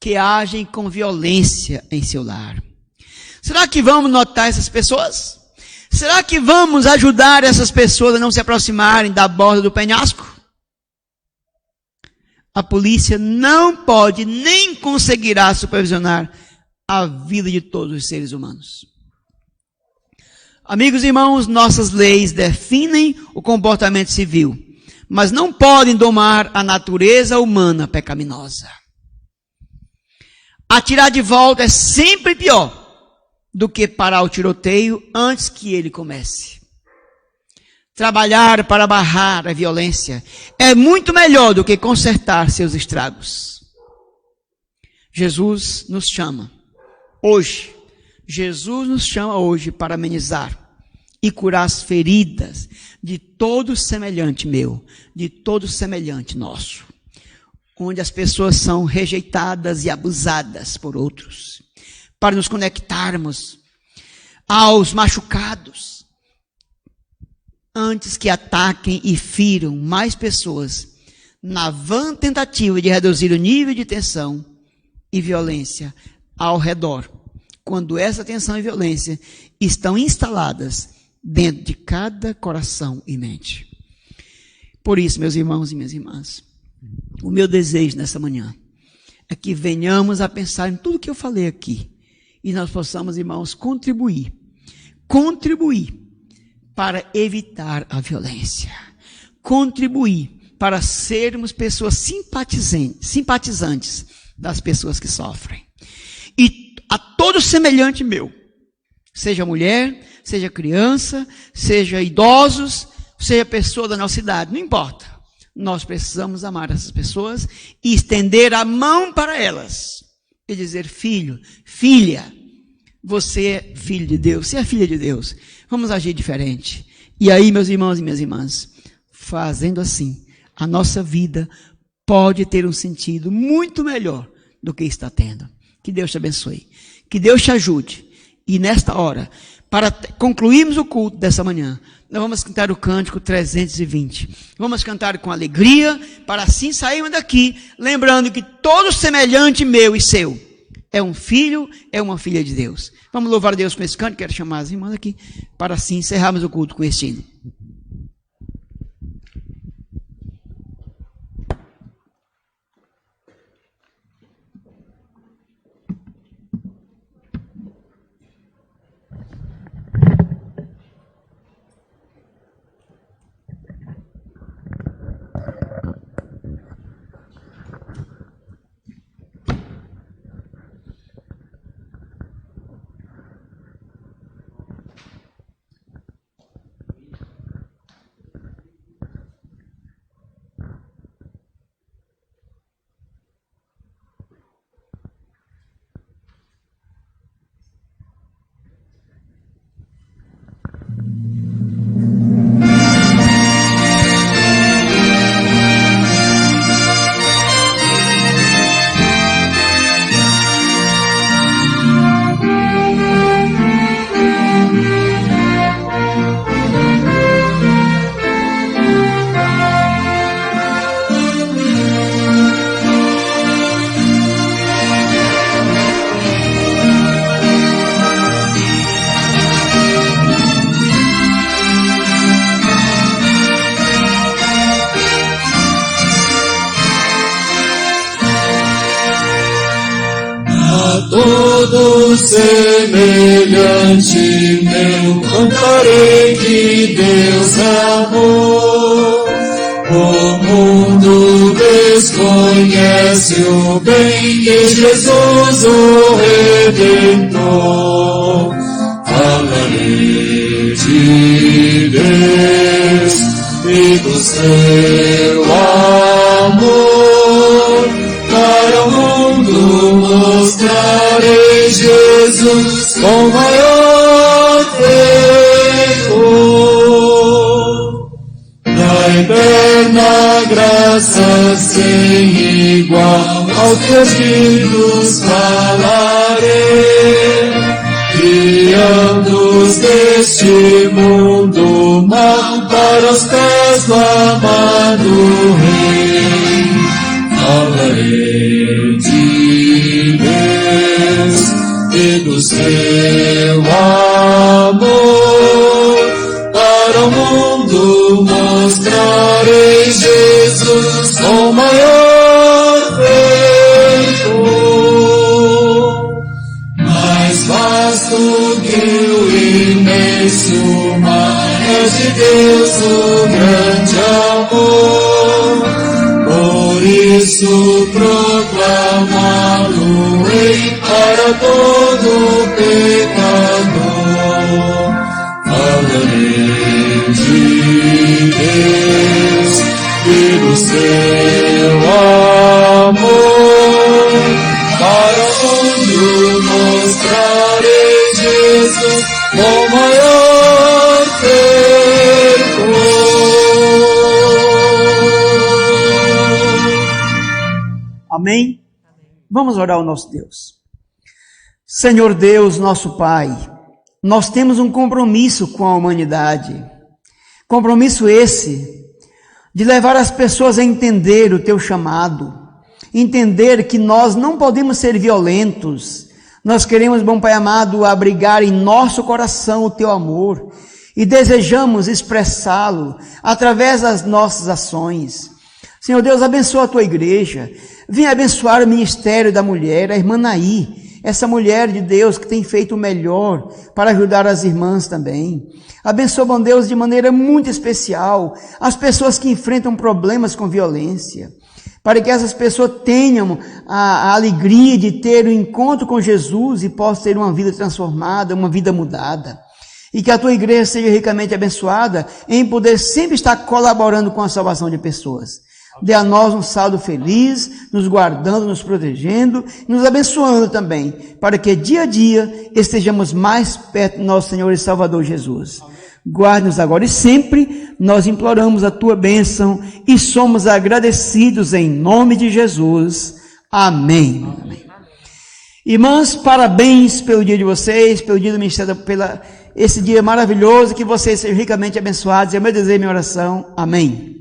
que agem com violência em seu lar. Será que vamos notar essas pessoas? Será que vamos ajudar essas pessoas a não se aproximarem da borda do penhasco? A polícia não pode nem conseguirá supervisionar a vida de todos os seres humanos. Amigos e irmãos, nossas leis definem o comportamento civil, mas não podem domar a natureza humana pecaminosa. Atirar de volta é sempre pior do que parar o tiroteio antes que ele comece. Trabalhar para barrar a violência é muito melhor do que consertar seus estragos. Jesus nos chama hoje. Jesus nos chama hoje para amenizar e curar as feridas de todo semelhante meu, de todo semelhante nosso, onde as pessoas são rejeitadas e abusadas por outros, para nos conectarmos aos machucados, antes que ataquem e firam mais pessoas, na vã tentativa de reduzir o nível de tensão e violência ao redor, quando essa tensão e violência estão instaladas dentro de cada coração e mente. Por isso, meus irmãos e minhas irmãs, o meu desejo nessa manhã é que venhamos a pensar em tudo que eu falei aqui e nós possamos, irmãos, contribuir para evitar a violência, contribuir para sermos pessoas simpatizantes das pessoas que sofrem. E a todo semelhante meu, seja mulher, seja criança, seja idosos, seja pessoa da nossa idade, não importa. Nós precisamos amar essas pessoas e estender a mão para elas e dizer: filho, filha, você é filho de Deus, você é filha de Deus. Vamos agir diferente. E aí, meus irmãos e minhas irmãs, fazendo assim, a nossa vida pode ter um sentido muito melhor do que está tendo. Que Deus te abençoe. Que Deus te ajude. E nesta hora, para concluirmos o culto dessa manhã, nós vamos cantar o cântico 320. Vamos cantar com alegria, para assim sairmos daqui, lembrando que todo semelhante meu e seu é um filho, é uma filha de Deus. Vamos louvar a Deus com esse canto. Quero chamar as irmãs aqui, para assim encerrarmos o culto com este hino. Todo semelhante meu, cantarei que Deus é amor. O mundo desconhece o bem de Jesus, o Redentor. Falarei de Deus e do seu amor. Para o mundo mostrarei Jesus com maior fervor. Da eterna graça sem igual aos perdidos falarei, guiando-os deste mundo mal para os pés do amado Rei. Falarei de Deus e do seu amor. Para o mundo mostrarei Jesus com maior fervor. Mais vasto que o imenso mar é de Deus o grande amor. Por isso proclamá-lo-ei para todo pecador. Falarei de Deus e do seu amor. Para o mundo mostrarei Jesus com maior fervor. Amém? Vamos orar ao nosso Deus. Senhor Deus, nosso Pai, nós temos um compromisso com a humanidade. Compromisso esse de levar as pessoas a entender o Teu chamado, entender que nós não podemos ser violentos. Nós queremos, bom Pai amado, abrigar em nosso coração o Teu amor e desejamos expressá-lo através das nossas ações. Senhor Deus, abençoa a Tua igreja, Venha abençoar o ministério da mulher, a irmã Naí, essa mulher de Deus que tem feito o melhor para ajudar as irmãs também. Abençoa, bom Deus, de maneira muito especial as pessoas que enfrentam problemas com violência, para que essas pessoas tenham a alegria de ter um encontro com Jesus e possam ter uma vida transformada, uma vida mudada. E que a tua igreja seja ricamente abençoada em poder sempre estar colaborando com a salvação de pessoas. Dê a nós um saldo feliz, nos guardando, nos protegendo, nos abençoando também, para que dia a dia estejamos mais perto do nosso Senhor e Salvador Jesus. Guarde-nos agora e sempre, nós imploramos a tua bênção e somos agradecidos em nome de Jesus. Amém. Amém. Irmãs, parabéns pelo dia de vocês, pelo dia do ministério, esse dia maravilhoso, que vocês sejam ricamente abençoados. É o meu desejo e minha oração. Amém.